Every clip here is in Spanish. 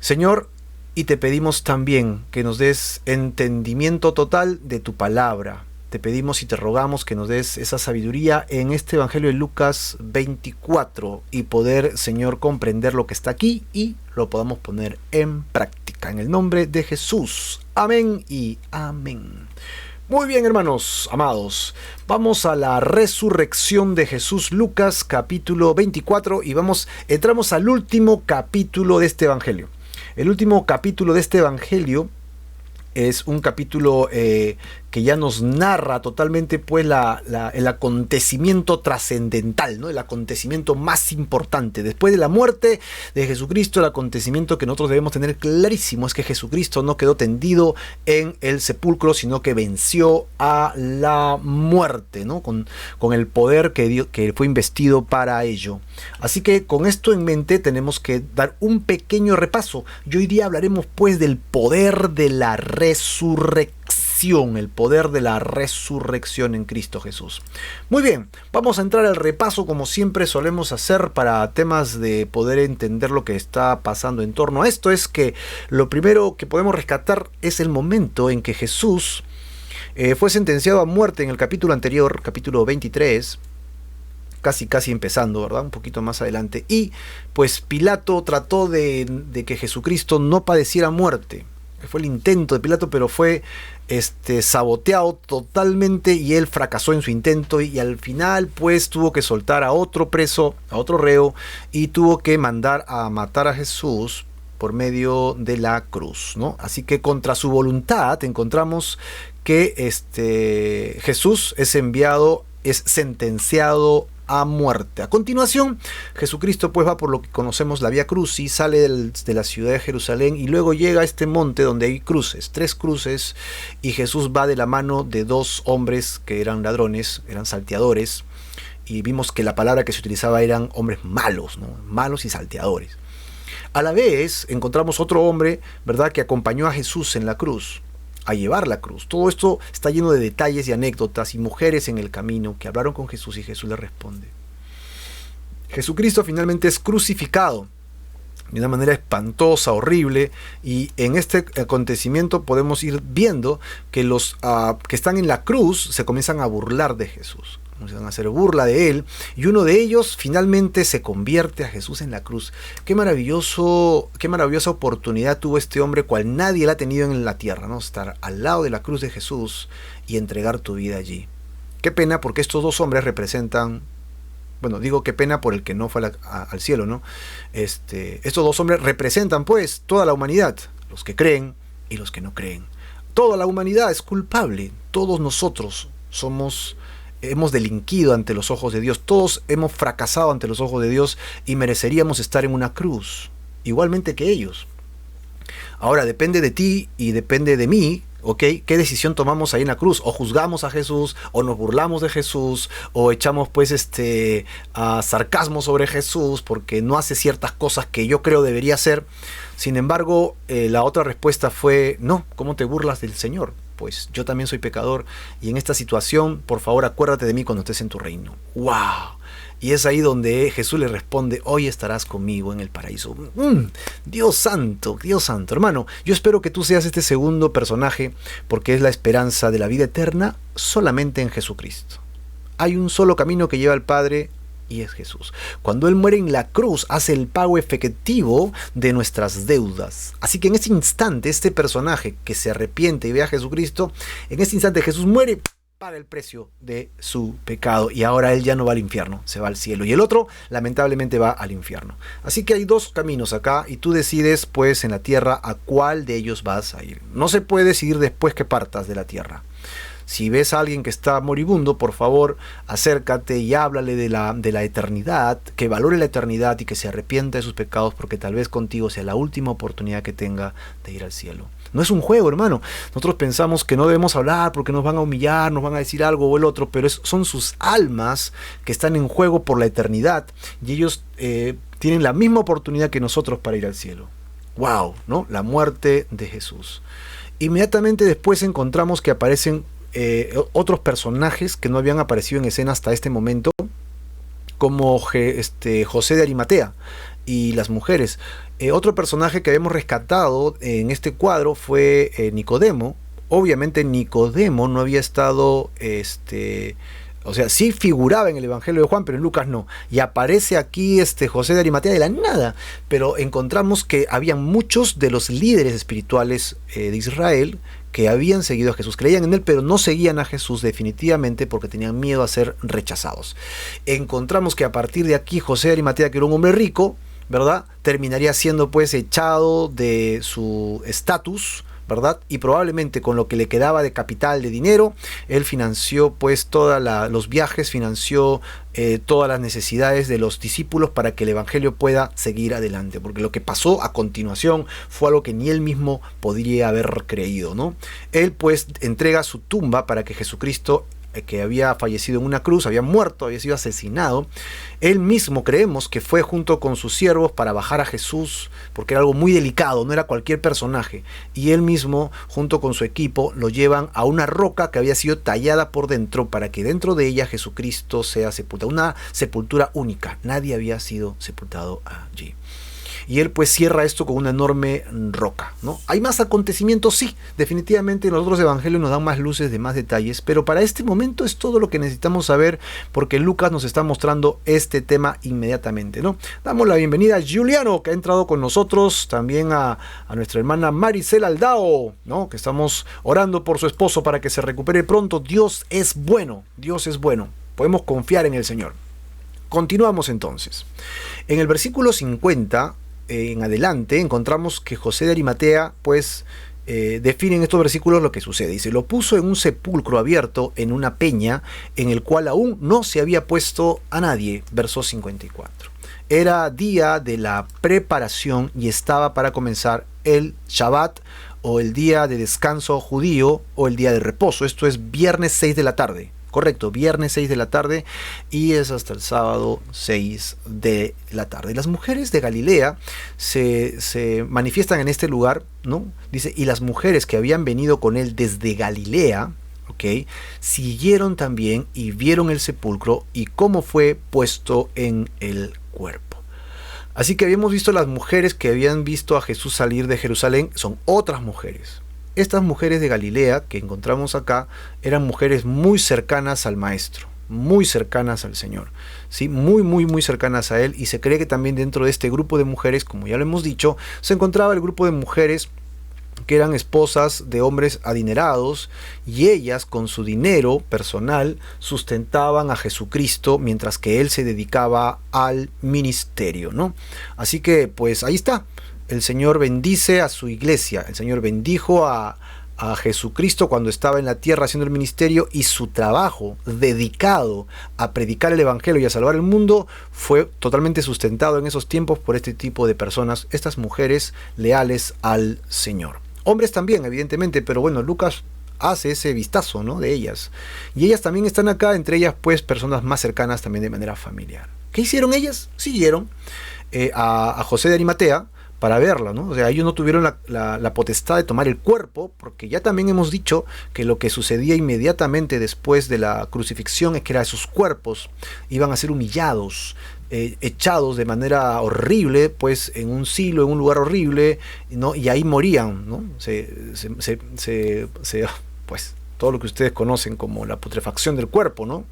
Señor, y te pedimos también que nos des entendimiento total de tu palabra. Te pedimos y te rogamos que nos des esa sabiduría en este Evangelio de Lucas 24 y poder, Señor, comprender lo que está aquí y lo podamos poner en práctica. En el nombre de Jesús. Amén y amén. Muy bien, hermanos, amados. Vamos a la resurrección de Jesús, Lucas capítulo 24 y entramos al último capítulo de este Evangelio. El último capítulo de este Evangelio es un capítulo que ya nos narra totalmente pues el acontecimiento trascendental, ¿no? El acontecimiento más importante. Después de la muerte de Jesucristo, el acontecimiento que nosotros debemos tener clarísimo es que Jesucristo no quedó tendido en el sepulcro, sino que venció a la muerte, ¿no? Con el poder que fue investido para ello. Así que con esto en mente tenemos que dar un pequeño repaso. Y hoy día hablaremos pues del poder de la resurrección, el poder de la resurrección en Cristo Jesús. Muy bien, vamos a entrar al repaso como siempre solemos hacer para temas de poder entender lo que está pasando en torno a esto. Es que lo primero que podemos rescatar es el momento en que Jesús fue sentenciado a muerte en el capítulo anterior, capítulo 23, casi empezando, ¿verdad? Un poquito más adelante. Y pues Pilato trató de que Jesucristo no padeciera muerte. Fue el intento de Pilato, pero fue saboteado totalmente y él fracasó en su intento y al final pues tuvo que soltar a otro preso, a otro reo, y tuvo que mandar a matar a Jesús por medio de la cruz, ¿no? Así que contra su voluntad encontramos que Jesús es sentenciado a muerte. A continuación, Jesucristo pues va por lo que conocemos la Vía Crucis, sale de la ciudad de Jerusalén y luego llega a este monte donde hay cruces, 3 cruces, y Jesús va de la mano de 2 hombres que eran ladrones, eran salteadores, y vimos que la palabra que se utilizaba eran hombres malos, ¿no? Malos y salteadores. A la vez encontramos otro hombre, ¿verdad?, que acompañó a Jesús en la cruz, a llevar la cruz. Todo esto está lleno de detalles y anécdotas y mujeres en el camino que hablaron con Jesús y Jesús les responde. Jesucristo finalmente es crucificado de una manera espantosa, horrible, y en este acontecimiento podemos ir viendo que los que están en la cruz se comienzan a burlar de Jesús. Comienzan a hacer burla de él, y uno de ellos finalmente se convierte a Jesús en la cruz. Qué maravillosa oportunidad tuvo este hombre, cual nadie la ha tenido en la tierra, ¿no? Estar al lado de la cruz de Jesús y entregar tu vida allí. Qué pena, porque estos 2 hombres representan, bueno, digo qué pena por el que no fue al cielo, ¿no? Estos 2 hombres representan pues toda la humanidad, los que creen y los que no creen. Toda la humanidad es culpable, todos nosotros hemos delinquido ante los ojos de Dios, todos hemos fracasado ante los ojos de Dios y mereceríamos estar en una cruz, igualmente que ellos. Ahora depende de ti y depende de mí, ¿ok? ¿Qué decisión tomamos ahí en la cruz? O juzgamos a Jesús, o nos burlamos de Jesús, o echamos pues sarcasmo sobre Jesús porque no hace ciertas cosas que yo creo debería hacer. Sin embargo, la otra respuesta fue, no, ¿cómo te burlas del Señor? Pues yo también soy pecador y en esta situación, por favor, acuérdate de mí cuando estés en tu reino. ¡Wow! Y es ahí donde Jesús le responde, hoy estarás conmigo en el paraíso. Dios santo, hermano. Yo espero que tú seas este segundo personaje, porque es la esperanza de la vida eterna solamente en Jesucristo. Hay un solo camino que lleva al Padre, y es Jesús. Cuando Él muere en la cruz, hace el pago efectivo de nuestras deudas. Así que en ese instante, este personaje que se arrepiente y ve a Jesucristo, en ese instante Jesús muere, paga el precio de su pecado, y ahora Él ya no va al infierno, se va al cielo, y el otro lamentablemente va al infierno. Así que hay 2 caminos acá, y tú decides pues en la tierra a cuál de ellos vas a ir. No se puede decidir después que partas de la tierra. Si ves a alguien que está moribundo, por favor, acércate y háblale de la eternidad, que valore la eternidad y que se arrepienta de sus pecados, porque tal vez contigo sea la última oportunidad que tenga de ir al cielo. No es un juego, hermano. Nosotros pensamos que no debemos hablar porque nos van a humillar, nos van a decir algo o el otro, pero son sus almas que están en juego por la eternidad, y ellos tienen la misma oportunidad que nosotros para ir al cielo. ¡Wow! ¿No? La muerte de Jesús. Inmediatamente después encontramos que aparecen otros personajes que no habían aparecido en escena hasta este momento, como José de Arimatea. y las mujeres. Otro personaje que habíamos rescatado en este cuadro fue Nicodemo. Obviamente Nicodemo no había estado, o sea, sí figuraba en el Evangelio de Juan, pero en Lucas no. Y aparece aquí José de Arimatea de la nada, pero encontramos que habían muchos de los líderes espirituales de Israel que habían seguido a Jesús, creían en él, pero no seguían a Jesús definitivamente porque tenían miedo a ser rechazados. Encontramos que a partir de aquí José de Arimatea, que era un hombre rico, ¿verdad?, terminaría siendo pues echado de su estatus, ¿verdad? Y probablemente con lo que le quedaba de capital, de dinero, él financió pues todos los viajes, financió todas las necesidades de los discípulos para que el evangelio pueda seguir adelante, porque lo que pasó a continuación fue algo que ni él mismo podría haber creído, ¿no? Él pues entrega su tumba para que Jesucristo, que había fallecido en una cruz, había muerto, había sido asesinado, él mismo creemos que fue junto con sus siervos para bajar a Jesús, porque era algo muy delicado, no era cualquier personaje, y él mismo junto con su equipo lo llevan a una roca que había sido tallada por dentro para que dentro de ella Jesucristo sea sepultado, una sepultura única, nadie había sido sepultado allí. Y él pues cierra esto con una enorme roca, ¿no? ¿Hay más acontecimientos? Sí, definitivamente los otros evangelios nos dan más luces, de más detalles, pero para este momento es todo lo que necesitamos saber, porque Lucas nos está mostrando este tema inmediatamente, ¿no? Damos la bienvenida a Giuliano, que ha entrado con nosotros, también a nuestra hermana Maricel Aldao, ¿no?, que estamos orando por su esposo para que se recupere pronto. Dios es bueno, podemos confiar en el Señor. Continuamos entonces. En el versículo 50 en adelante encontramos que José de Arimatea pues define en estos versículos lo que sucede. Dice: lo puso en un sepulcro abierto en una peña en el cual aún no se había puesto a nadie. Verso 54. Era día de la preparación y estaba para comenzar el Shabbat, o el día de descanso judío, o el día de reposo. Esto es viernes 6 de la tarde. Correcto, viernes 6 de la tarde, y es hasta el sábado 6 de la tarde. Las mujeres de Galilea se manifiestan en este lugar, ¿no? Dice: y las mujeres que habían venido con él desde Galilea, ¿ok?, siguieron también y vieron el sepulcro y cómo fue puesto en el cuerpo. Así que habíamos visto las mujeres que habían visto a Jesús salir de Jerusalén, son otras mujeres. Estas mujeres de Galilea que encontramos acá eran mujeres muy cercanas al Maestro, muy cercanas al Señor, ¿sí? Muy cercanas a Él, y se cree que también dentro de este grupo de mujeres, como ya lo hemos dicho, se encontraba el grupo de mujeres que eran esposas de hombres adinerados, y ellas con su dinero personal sustentaban a Jesucristo mientras que Él se dedicaba al ministerio, ¿no? Así que pues ahí está. El Señor bendice a su iglesia, el Señor bendijo a Jesucristo cuando estaba en la tierra haciendo el ministerio, y su trabajo dedicado a predicar el evangelio y a salvar el mundo fue totalmente sustentado en esos tiempos por este tipo de personas, estas mujeres leales al Señor. Hombres también, evidentemente, pero bueno, Lucas hace ese vistazo, ¿no?, de ellas. Y ellas también están acá, entre ellas pues personas más cercanas también de manera familiar. ¿Qué hicieron ellas? Siguieron a José de Arimatea para verla, ¿no? O sea, ellos no tuvieron la potestad de tomar el cuerpo, porque ya también hemos dicho que lo que sucedía inmediatamente después de la crucifixión es que esos cuerpos iban a ser humillados, echados de manera horrible, pues en un silo, en un lugar horrible, ¿no?, y ahí morían, ¿no? Pues todo lo que ustedes conocen como la putrefacción del cuerpo, ¿no?,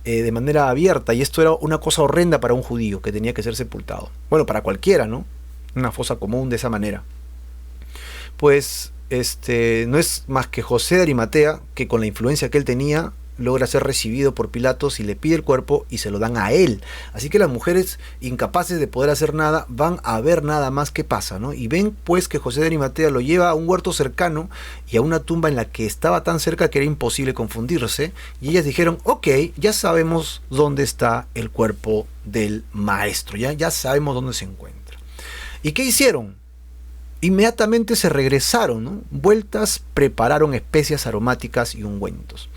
de manera abierta, y esto era una cosa horrenda para un judío que tenía que ser sepultado. Bueno, para cualquiera, ¿no?, una fosa común de esa manera. Pues no es más que José de Arimatea, que con la influencia que él tenía logra ser recibido por Pilatos y le pide el cuerpo y se lo dan a él. Así que las mujeres, incapaces de poder hacer nada, van a ver nada más qué pasa, ¿no? Y ven pues que José de Arimatea lo lleva a un huerto cercano y a una tumba en la que estaba tan cerca que era imposible confundirse, y ellas dijeron: ok, ya sabemos dónde está el cuerpo del Maestro, ya sabemos dónde se encuentra. ¿Y qué hicieron? Inmediatamente se regresaron, ¿no? Vueltas, prepararon especias aromáticas y ungüentos.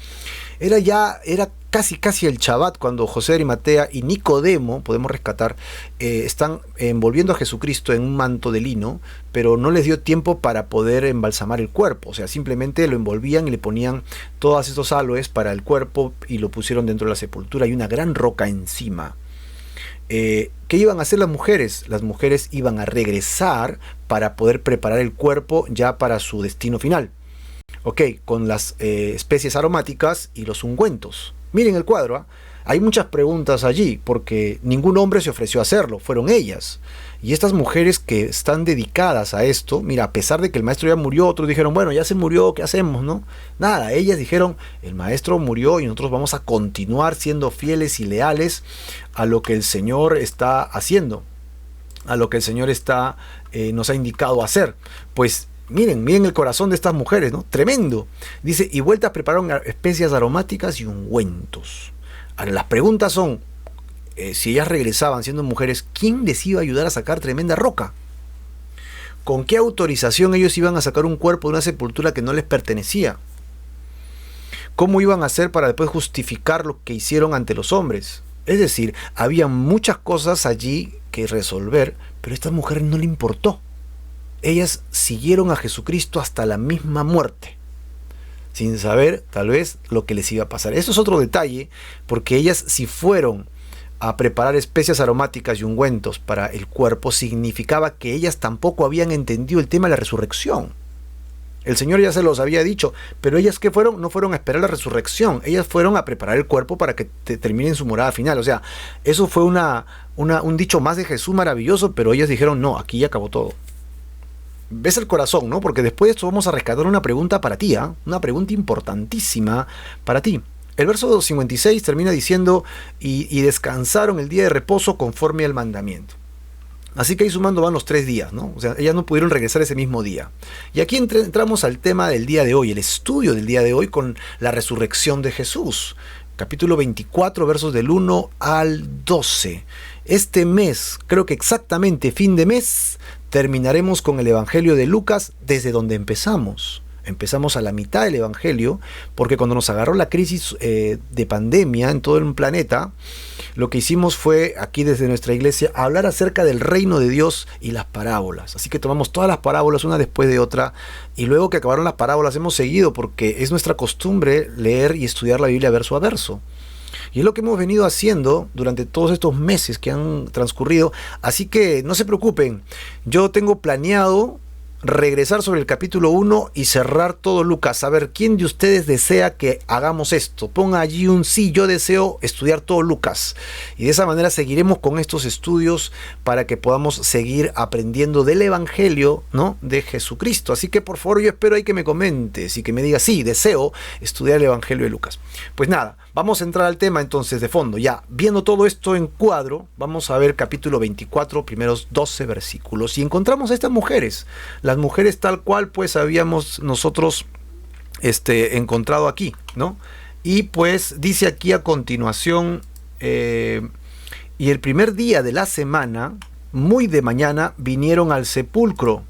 Era casi el Shabbat cuando José de Arimatea y Nicodemo, podemos rescatar, están envolviendo a Jesucristo en un manto de lino, pero no les dio tiempo para poder embalsamar el cuerpo. O sea, simplemente lo envolvían y le ponían todos estos aloes para el cuerpo y lo pusieron dentro de la sepultura y una gran roca encima. ¿Qué iban a hacer las mujeres? Las mujeres iban a regresar para poder preparar el cuerpo ya para su destino final. Ok, con las especies aromáticas y los ungüentos. Miren el cuadro, ¿eh? Hay muchas preguntas allí, porque ningún hombre se ofreció a hacerlo, fueron ellas. Y estas mujeres que están dedicadas a esto, mira, a pesar de que el maestro ya murió, otros dijeron, bueno, ya se murió, ¿qué hacemos, no? Nada, ellas dijeron, el maestro murió y nosotros vamos a continuar siendo fieles y leales a lo que el Señor está haciendo, a lo que el Señor nos ha indicado hacer. Pues miren el corazón de estas mujeres, ¿no? Tremendo. Dice, y vueltas prepararon especias aromáticas y ungüentos. Ahora, las preguntas son, si ellas regresaban siendo mujeres, ¿quién les iba a ayudar a sacar tremenda roca? ¿Con qué autorización ellos iban a sacar un cuerpo de una sepultura que no les pertenecía? ¿Cómo iban a hacer para después justificar lo que hicieron ante los hombres? Es decir, había muchas cosas allí que resolver, pero a estas mujeres no le importó. Ellas siguieron a Jesucristo hasta la misma muerte, sin saber tal vez lo que les iba a pasar. Eso es otro detalle, porque ellas, si fueron a preparar especias aromáticas y ungüentos para el cuerpo, significaba que ellas tampoco habían entendido el tema de la resurrección. El Señor ya se los había dicho, pero ellas, ¿qué fueron? No fueron a esperar la resurrección, ellas fueron a preparar el cuerpo para que terminen su morada final. O sea, eso fue un dicho más de Jesús maravilloso, pero ellas dijeron, no, aquí ya acabó todo. Ves el corazón, ¿no? Porque después de esto vamos a rescatar una pregunta para ti, ¿eh? Una pregunta importantísima para ti. El verso 56 termina diciendo, y descansaron el día de reposo conforme al mandamiento. Así que ahí sumando van los 3 días, ¿no? O sea, ellas no pudieron regresar ese mismo día. Y aquí entramos al tema del día de hoy, el estudio del día de hoy con la resurrección de Jesús. Capítulo 24, versos del 1 al 12. Este mes, creo que exactamente fin de mes, terminaremos con el Evangelio de Lucas desde donde empezamos. Empezamos a la mitad del Evangelio, porque cuando nos agarró la crisis de pandemia en todo el planeta, lo que hicimos fue, aquí desde nuestra iglesia, hablar acerca del reino de Dios y las parábolas. Así que tomamos todas las parábolas una después de otra, y luego que acabaron las parábolas hemos seguido, porque es nuestra costumbre leer y estudiar la Biblia verso a verso. Y es lo que hemos venido haciendo durante todos estos meses que han transcurrido. Así que no se preocupen, yo tengo planeado regresar sobre el capítulo 1 y cerrar todo Lucas. A ver, ¿quién de ustedes desea que hagamos esto? Ponga allí un sí, yo deseo estudiar todo Lucas. Y de esa manera seguiremos con estos estudios para que podamos seguir aprendiendo del Evangelio, ¿no? De Jesucristo. Así que por favor yo espero ahí que me comentes y que me digas, sí, deseo estudiar el Evangelio de Lucas. Pues nada, vamos a entrar al tema entonces de fondo. Ya viendo todo esto en cuadro, vamos a ver capítulo 24, primeros 12 versículos. Y encontramos a estas mujeres, las mujeres tal cual pues habíamos nosotros encontrado aquí, ¿no? Y pues dice aquí a continuación, y el primer día de la semana, muy de mañana, vinieron al sepulcro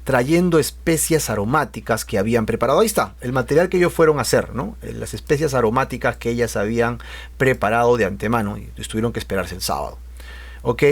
trayendo especias aromáticas que habían preparado. Ahí está, el material que ellos fueron a hacer, ¿no? Las especias aromáticas que ellas habían preparado de antemano y tuvieron que esperarse el sábado. ¿Ok?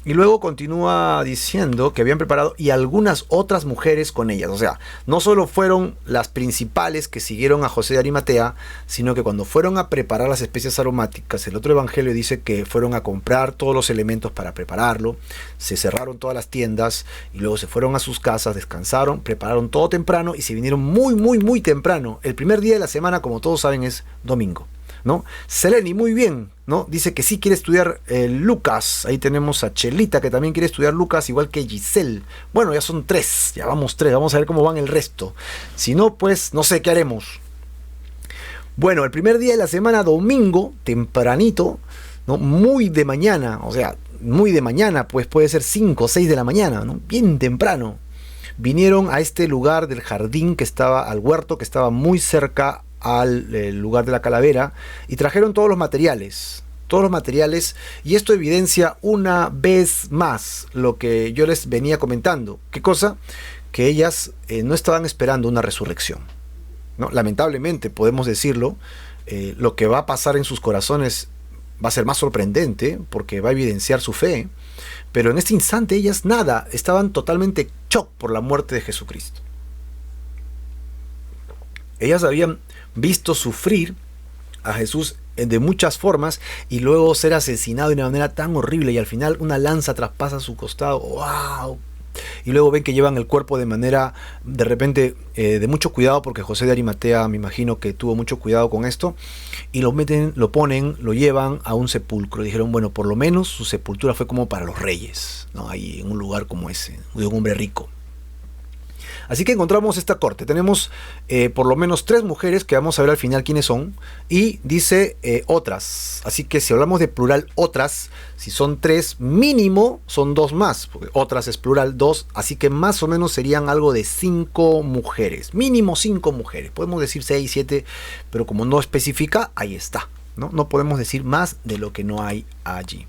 Y luego continúa diciendo que habían preparado y algunas otras mujeres con ellas. O sea, no solo fueron las principales que siguieron a José de Arimatea, sino que cuando fueron a preparar las especias aromáticas, el otro evangelio dice que fueron a comprar todos los elementos para prepararlo, se cerraron todas las tiendas y luego se fueron a sus casas, descansaron, prepararon todo temprano y se vinieron muy temprano. El primer día de la semana, como todos saben, es domingo, ¿no? Seleni, muy bien, ¿no? Dice que sí quiere estudiar Lucas. Ahí tenemos a Chelita que también quiere estudiar Lucas, igual que Giselle. Bueno, ya son 3, ya vamos 3, vamos a ver cómo van el resto. Si no, pues no sé qué haremos. Bueno, el primer día de la semana, domingo, tempranito, ¿no? Muy de mañana, o sea, muy de mañana, pues puede ser 5 o 6 de la mañana, ¿no? Bien temprano. Vinieron a este lugar del jardín que estaba, al huerto que estaba muy cerca al lugar de la calavera, y trajeron todos los materiales, y esto evidencia una vez más lo que yo les venía comentando. ¿Qué cosa? Que ellas no estaban esperando una resurrección, ¿no? Lamentablemente podemos decirlo, lo que va a pasar en sus corazones va a ser más sorprendente porque va a evidenciar su fe, pero en este instante ellas nada, estaban totalmente shock por la muerte de Jesucristo. Ellas habían visto sufrir a Jesús de muchas formas y luego ser asesinado de una manera tan horrible y al final una lanza traspasa su costado. ¡Wow! Y luego ven que llevan el cuerpo de manera, de repente, de mucho cuidado, porque José de Arimatea me imagino que tuvo mucho cuidado con esto, y lo meten, lo ponen, lo llevan a un sepulcro. Dijeron, bueno, por lo menos su sepultura fue como para los reyes, ¿no? Ahí en un lugar como ese, de un hombre rico. Así que encontramos esta corte. Tenemos por lo menos 3 mujeres que vamos a ver al final quiénes son. Y dice otras. Así que si hablamos de plural otras, si son 3, mínimo son 2 más. Porque otras es plural 2. Así que más o menos serían algo de 5 mujeres. Mínimo 5 mujeres. Podemos decir 6, 7. Pero como no especifica, ahí está. No podemos decir más de lo que no hay allí.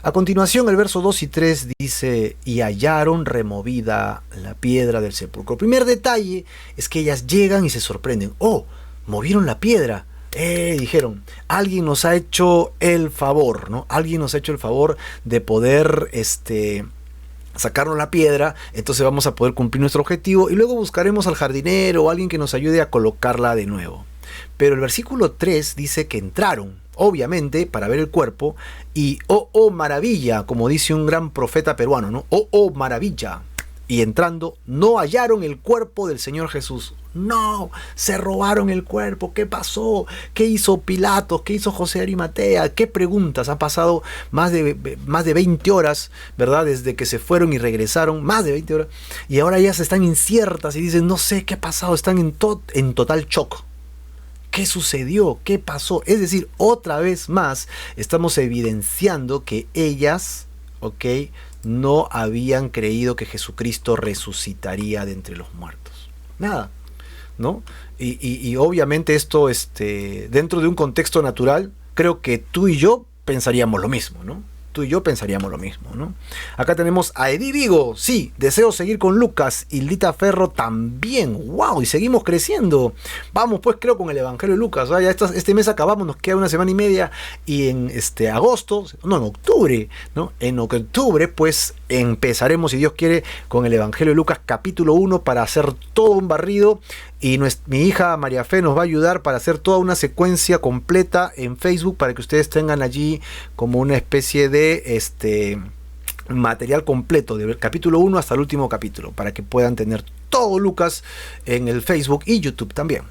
A continuación, el verso 2 y 3 dice, y hallaron removida la piedra del sepulcro. El primer detalle es que ellas llegan y se sorprenden. ¡Oh! Movieron la piedra. Dijeron, alguien nos ha hecho el favor, ¿no? Alguien nos ha hecho el favor de poder, sacarnos la piedra, entonces vamos a poder cumplir nuestro objetivo y luego buscaremos al jardinero o alguien que nos ayude a colocarla de nuevo. Pero el versículo 3 dice que entraron, obviamente, para ver el cuerpo, y oh maravilla, como dice un gran profeta peruano, ¿no? Oh maravilla. Y entrando, no hallaron el cuerpo del Señor Jesús. No, se robaron el cuerpo. ¿Qué pasó? ¿Qué hizo Pilatos? ¿Qué hizo José de Arimatea? ¿Qué preguntas? Han pasado más de 20 horas, ¿verdad? Desde que se fueron y regresaron, más de 20 horas. Y ahora ellas están inciertas y dicen, no sé qué ha pasado, están en total shock. ¿Qué sucedió? ¿Qué pasó? Es decir, otra vez más estamos evidenciando que ellas, ¿ok?, no habían creído que Jesucristo resucitaría de entre los muertos. Nada, ¿no? Y obviamente esto, dentro de un contexto natural, creo que tú y yo pensaríamos lo mismo, ¿no? Tú y yo pensaríamos lo mismo, ¿no? Acá tenemos a Edí Vigo, sí, deseo seguir con Lucas, y Lita Ferro también, wow, y seguimos creciendo. Vamos pues, creo, con el Evangelio de Lucas, ¿verdad? Ya este mes acabamos, nos queda una semana y media, y en agosto, no, en octubre, ¿no? En octubre pues empezaremos, si Dios quiere, con el Evangelio de Lucas capítulo 1 para hacer todo un barrido. Y mi hija María Fe nos va a ayudar para hacer toda una secuencia completa en Facebook para que ustedes tengan allí como una especie de material completo del capítulo 1 hasta el último capítulo, para que puedan tener todo Lucas en el Facebook y YouTube también.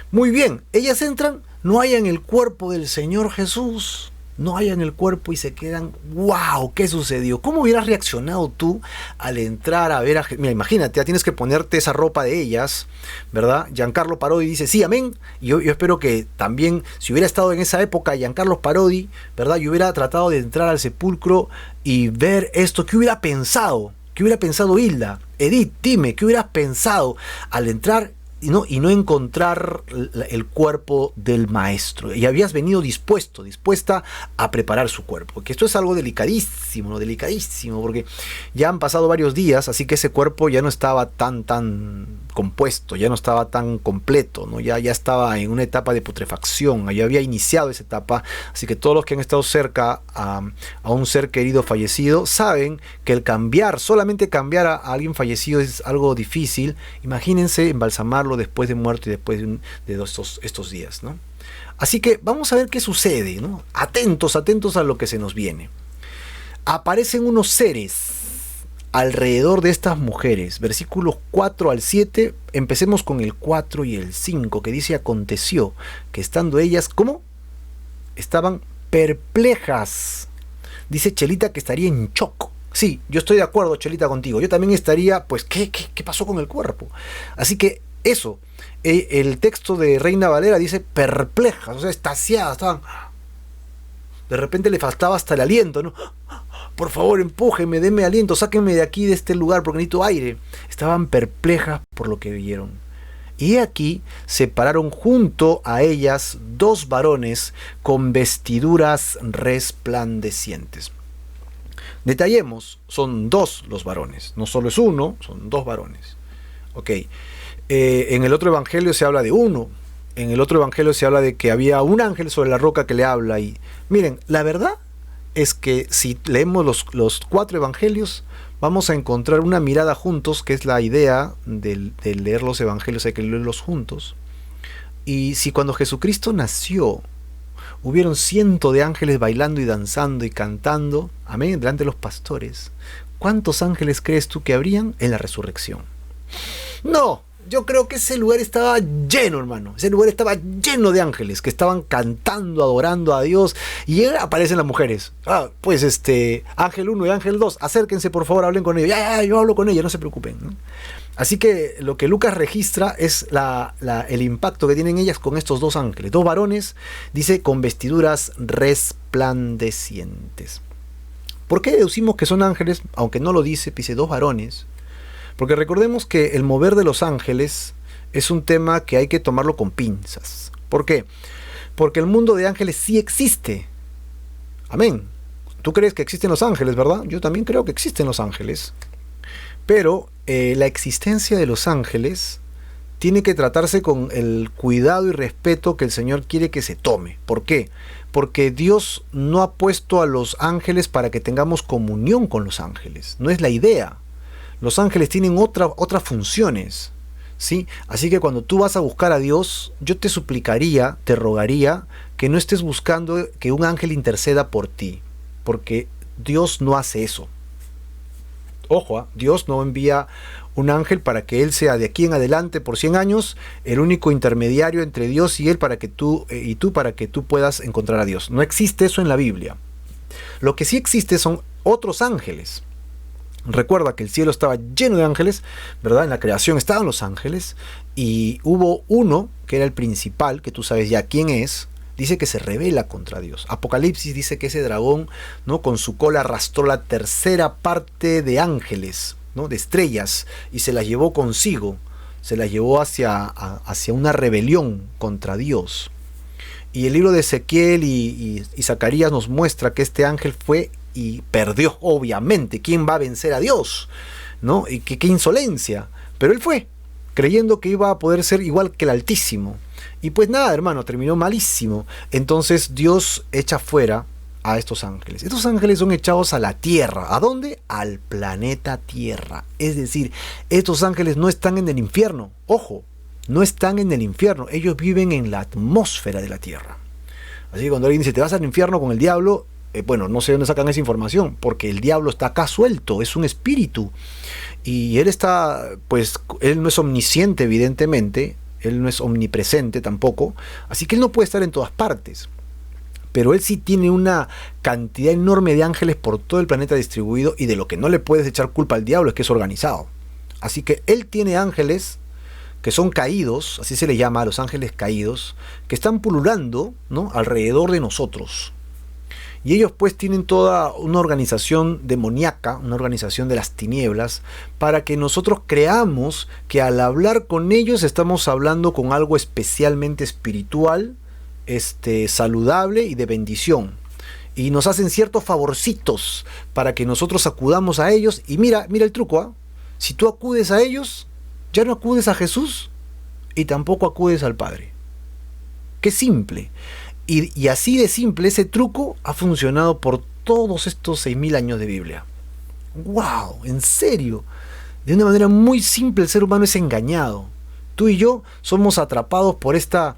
Muy bien, ellas entran, no hallan el cuerpo del Señor Jesús. No hallan el cuerpo y se quedan, wow, ¿qué sucedió? ¿Cómo hubieras reaccionado tú al entrar a ver a Jesús? Mira, imagínate, ya tienes que ponerte esa ropa de ellas, ¿verdad? Giancarlo Parodi dice, sí, amén. Y yo espero que también, si hubiera estado en esa época Giancarlo Parodi, ¿verdad? Yo hubiera tratado de entrar al sepulcro y ver esto. ¿Qué hubiera pensado? ¿Qué hubiera pensado Hilda? Edith, dime, ¿qué hubieras pensado al entrar y no encontrar el cuerpo del maestro? Y habías venido dispuesta a preparar su cuerpo, que esto es algo delicadísimo, ¿no? Delicadísimo, porque ya han pasado varios días, así que ese cuerpo ya no estaba tan compuesto, ya no estaba tan completo, ¿no? Ya estaba en una etapa de putrefacción, ya había iniciado esa etapa, así que todos los que han estado cerca a un ser querido fallecido saben que solamente cambiar a alguien fallecido es algo difícil. Imagínense embalsamarlo después de muerto y después de estos días, ¿no? Así que vamos a ver qué sucede, ¿no? Atentos a lo que se nos viene. Aparecen unos seres alrededor de estas mujeres, versículos 4 al 7, empecemos con el 4 y el 5, que dice, aconteció que estando ellas, ¿cómo? Estaban perplejas. Dice Chelita que estaría en shock. Sí, yo estoy de acuerdo, Chelita, contigo. Yo también estaría, pues, ¿qué pasó con el cuerpo? Así que eso, el texto de Reina Valera dice perplejas, o sea, extasiadas, estaban... De repente le faltaba hasta el aliento, ¿no? Por favor, empújenme, denme aliento, sáquenme de aquí, de este lugar, porque necesito aire. Estaban perplejas por lo que vieron. Y aquí se pararon junto a ellas 2 varones con vestiduras resplandecientes. Detallemos, son 2 los varones, no solo es uno, son 2 varones. Ok, en el otro evangelio se habla de uno, en el otro evangelio se habla de que había un ángel sobre la roca que le habla. Y miren, la verdad es que si leemos los 4 evangelios, vamos a encontrar una mirada juntos, que es la idea de leer los evangelios, hay que leerlos juntos. Y si cuando Jesucristo nació hubieron cientos de ángeles bailando y danzando y cantando, amén, delante de los pastores. ¿Cuántos ángeles crees tú que habrían en la resurrección? No, yo creo que ese lugar estaba lleno, hermano. Ese lugar estaba lleno de ángeles que estaban cantando, adorando a Dios. Y aparecen las mujeres. Pues ángel 1 y ángel 2, acérquense por favor, hablen con ellos. Ya, yo hablo con ella, no se preocupen, ¿no? Así que lo que Lucas registra es el impacto que tienen ellas con estos dos ángeles. Dos varones, dice, con vestiduras resplandecientes. ¿Por qué deducimos que son ángeles? Aunque no lo dice dos varones. Porque recordemos que el mover de los ángeles es un tema que hay que tomarlo con pinzas. ¿Por qué? Porque el mundo de ángeles sí existe. Amén. Tú crees que existen los ángeles, ¿verdad? Yo también creo que existen los ángeles. Pero la existencia de los ángeles tiene que tratarse con el cuidado y respeto que el Señor quiere que se tome. ¿Por qué? Porque Dios no ha puesto a los ángeles para que tengamos comunión con los ángeles. No es la idea. Los ángeles tienen otras funciones, ¿sí? Así que cuando tú vas a buscar a Dios, yo te suplicaría, te rogaría, que no estés buscando que un ángel interceda por ti, porque Dios no hace eso. Ojo, Dios no envía un ángel para que Él sea de aquí en adelante por 100 años el único intermediario entre Dios y Él para que tú puedas encontrar a Dios. No existe eso en la Biblia. Lo que sí existe son otros ángeles. Recuerda que el cielo estaba lleno de ángeles, ¿verdad? En la creación estaban los ángeles y hubo uno que era el principal, que tú sabes ya quién es, dice que se rebela contra Dios. Apocalipsis dice que ese dragón, ¿no?, con su cola arrastró la tercera parte de ángeles, ¿no?, de estrellas, y se las llevó consigo, se las llevó hacia una rebelión contra Dios. Y el libro de Ezequiel y Zacarías nos muestra que este ángel fue y perdió, obviamente. ¿Quién va a vencer a Dios? ¿No? Y qué insolencia. Pero él fue, creyendo que iba a poder ser igual que el Altísimo. Y pues nada, hermano, terminó malísimo. Entonces Dios echa fuera a estos ángeles. Estos ángeles son echados a la tierra. ¿A dónde? Al planeta Tierra. Es decir, estos ángeles no están en el infierno. Ojo, no están en el infierno. Ellos viven en la atmósfera de la tierra. Así que cuando alguien dice, te vas al infierno con el diablo, bueno, no sé dónde sacan esa información, porque el diablo está acá suelto, es un espíritu. Y él está, pues, él no es omnisciente, evidentemente, él no es omnipresente tampoco, así que él no puede estar en todas partes. Pero él sí tiene una cantidad enorme de ángeles por todo el planeta distribuido, y de lo que no le puedes echar culpa al diablo es que es organizado. Así que él tiene ángeles que son caídos, así se les llama a los ángeles caídos, que están pululando, ¿no?, alrededor de nosotros. Y ellos pues tienen toda una organización demoníaca, una organización de las tinieblas, para que nosotros creamos que al hablar con ellos estamos hablando con algo especialmente espiritual, saludable y de bendición. Y nos hacen ciertos favorcitos para que nosotros acudamos a ellos. Y mira el truco, ¿eh? Si tú acudes a ellos, ya no acudes a Jesús y tampoco acudes al Padre. Qué simple. Y así de simple, ese truco ha funcionado por todos estos 6.000 años de Biblia. ¡Wow! ¿En serio? De una manera muy simple el ser humano es engañado. Tú y yo somos atrapados por esta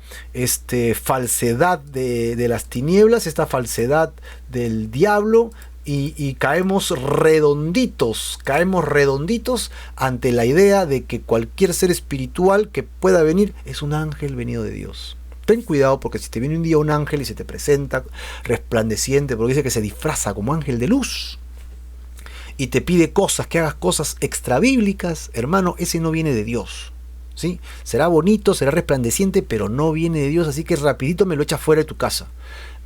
falsedad de las tinieblas, esta falsedad del diablo, y caemos redonditos ante la idea de que cualquier ser espiritual que pueda venir es un ángel venido de Dios. Ten cuidado, porque si te viene un día un ángel y se te presenta resplandeciente, porque dice que se disfraza como ángel de luz y te pide cosas, que hagas cosas extrabíblicas, hermano, ese no viene de Dios, ¿sí? Será bonito, será resplandeciente, pero no viene de Dios. Así que rapidito me lo echas fuera de tu casa,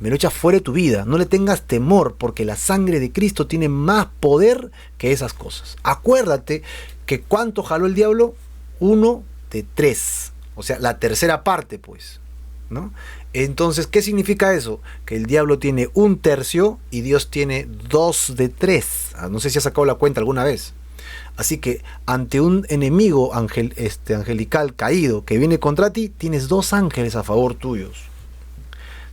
me lo echas fuera de tu vida. No le tengas temor, porque la sangre de Cristo tiene más poder que esas cosas. Acuérdate que ¿cuánto jaló el diablo? 1 de 3, o sea, la tercera parte, pues, ¿no? Entonces, ¿qué significa eso? Que el diablo tiene 1/3 y Dios tiene 2 de 3. No sé si has sacado la cuenta alguna vez. Así que ante un enemigo angelical caído que viene contra ti, tienes 2 ángeles a favor tuyos.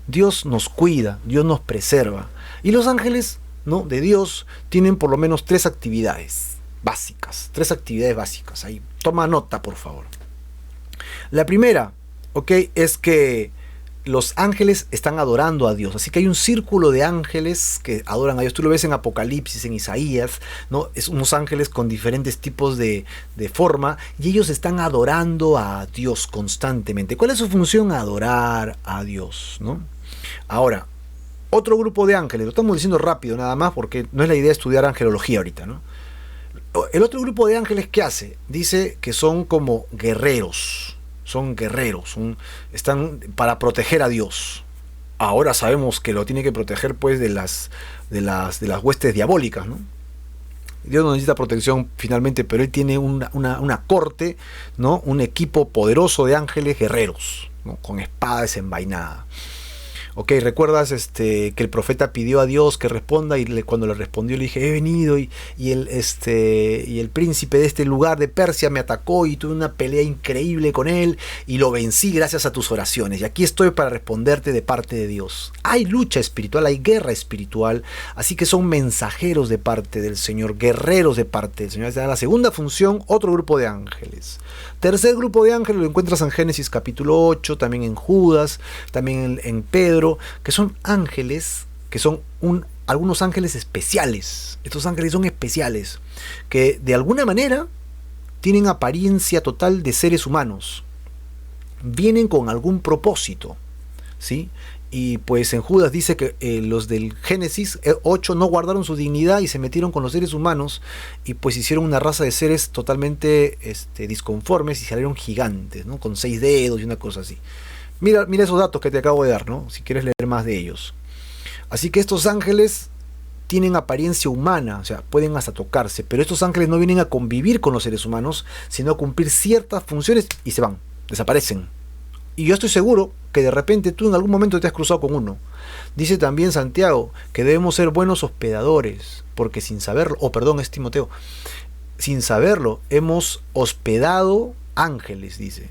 Dios nos cuida, Dios nos preserva. Y los ángeles, ¿no?, de Dios tienen por lo menos 3 actividades básicas. 3 actividades básicas. Ahí, toma nota, por favor. La primera, es que los ángeles están adorando a Dios. Así que hay un círculo de ángeles que adoran a Dios. Tú lo ves en Apocalipsis, en Isaías, ¿no? Es unos ángeles con diferentes tipos de forma y ellos están adorando a Dios constantemente. ¿Cuál es su función? Adorar a Dios, ¿no? Ahora, otro grupo de ángeles, lo estamos diciendo rápido nada más porque no es la idea estudiar angelología ahorita, ¿no? El otro grupo de ángeles, ¿qué hace? Dice que son como guerreros. Son guerreros, están para proteger a Dios. Ahora sabemos que lo tiene que proteger pues de las huestes diabólicas, ¿no? Dios no necesita protección finalmente, pero Él tiene una corte, ¿no? Un equipo poderoso de ángeles guerreros, ¿no? Con espada desenvainada. Ok, recuerdas que el profeta pidió a Dios que responda y cuando le respondió le dije, he venido y el príncipe de este lugar de Persia me atacó y tuve una pelea increíble con él y lo vencí gracias a tus oraciones y aquí estoy para responderte de parte de Dios. Hay lucha espiritual, hay guerra espiritual, así que son mensajeros de parte del Señor, guerreros de parte del Señor. Esa es la segunda función, otro grupo de ángeles. Tercer grupo de ángeles lo encuentras en Génesis capítulo 8, también en Judas, también en Pedro, que son ángeles, que son algunos ángeles especiales. Estos ángeles son especiales, que de alguna manera tienen apariencia total de seres humanos. Vienen con algún propósito, ¿sí? Y pues en Judas dice que los del Génesis 8 no guardaron su dignidad y se metieron con los seres humanos y pues hicieron una raza de seres totalmente disconformes y salieron gigantes, ¿no? Con 6 dedos y una cosa así. Mira esos datos que te acabo de dar, ¿no? Si quieres leer más de ellos. Así que estos ángeles tienen apariencia humana, o sea, pueden hasta tocarse, pero estos ángeles no vienen a convivir con los seres humanos, sino a cumplir ciertas funciones y se van, desaparecen. Y yo estoy seguro que de repente tú en algún momento te has cruzado con uno. Dice también Santiago que debemos ser buenos hospedadores, porque sin saberlo, es Timoteo, sin saberlo hemos hospedado ángeles, dice.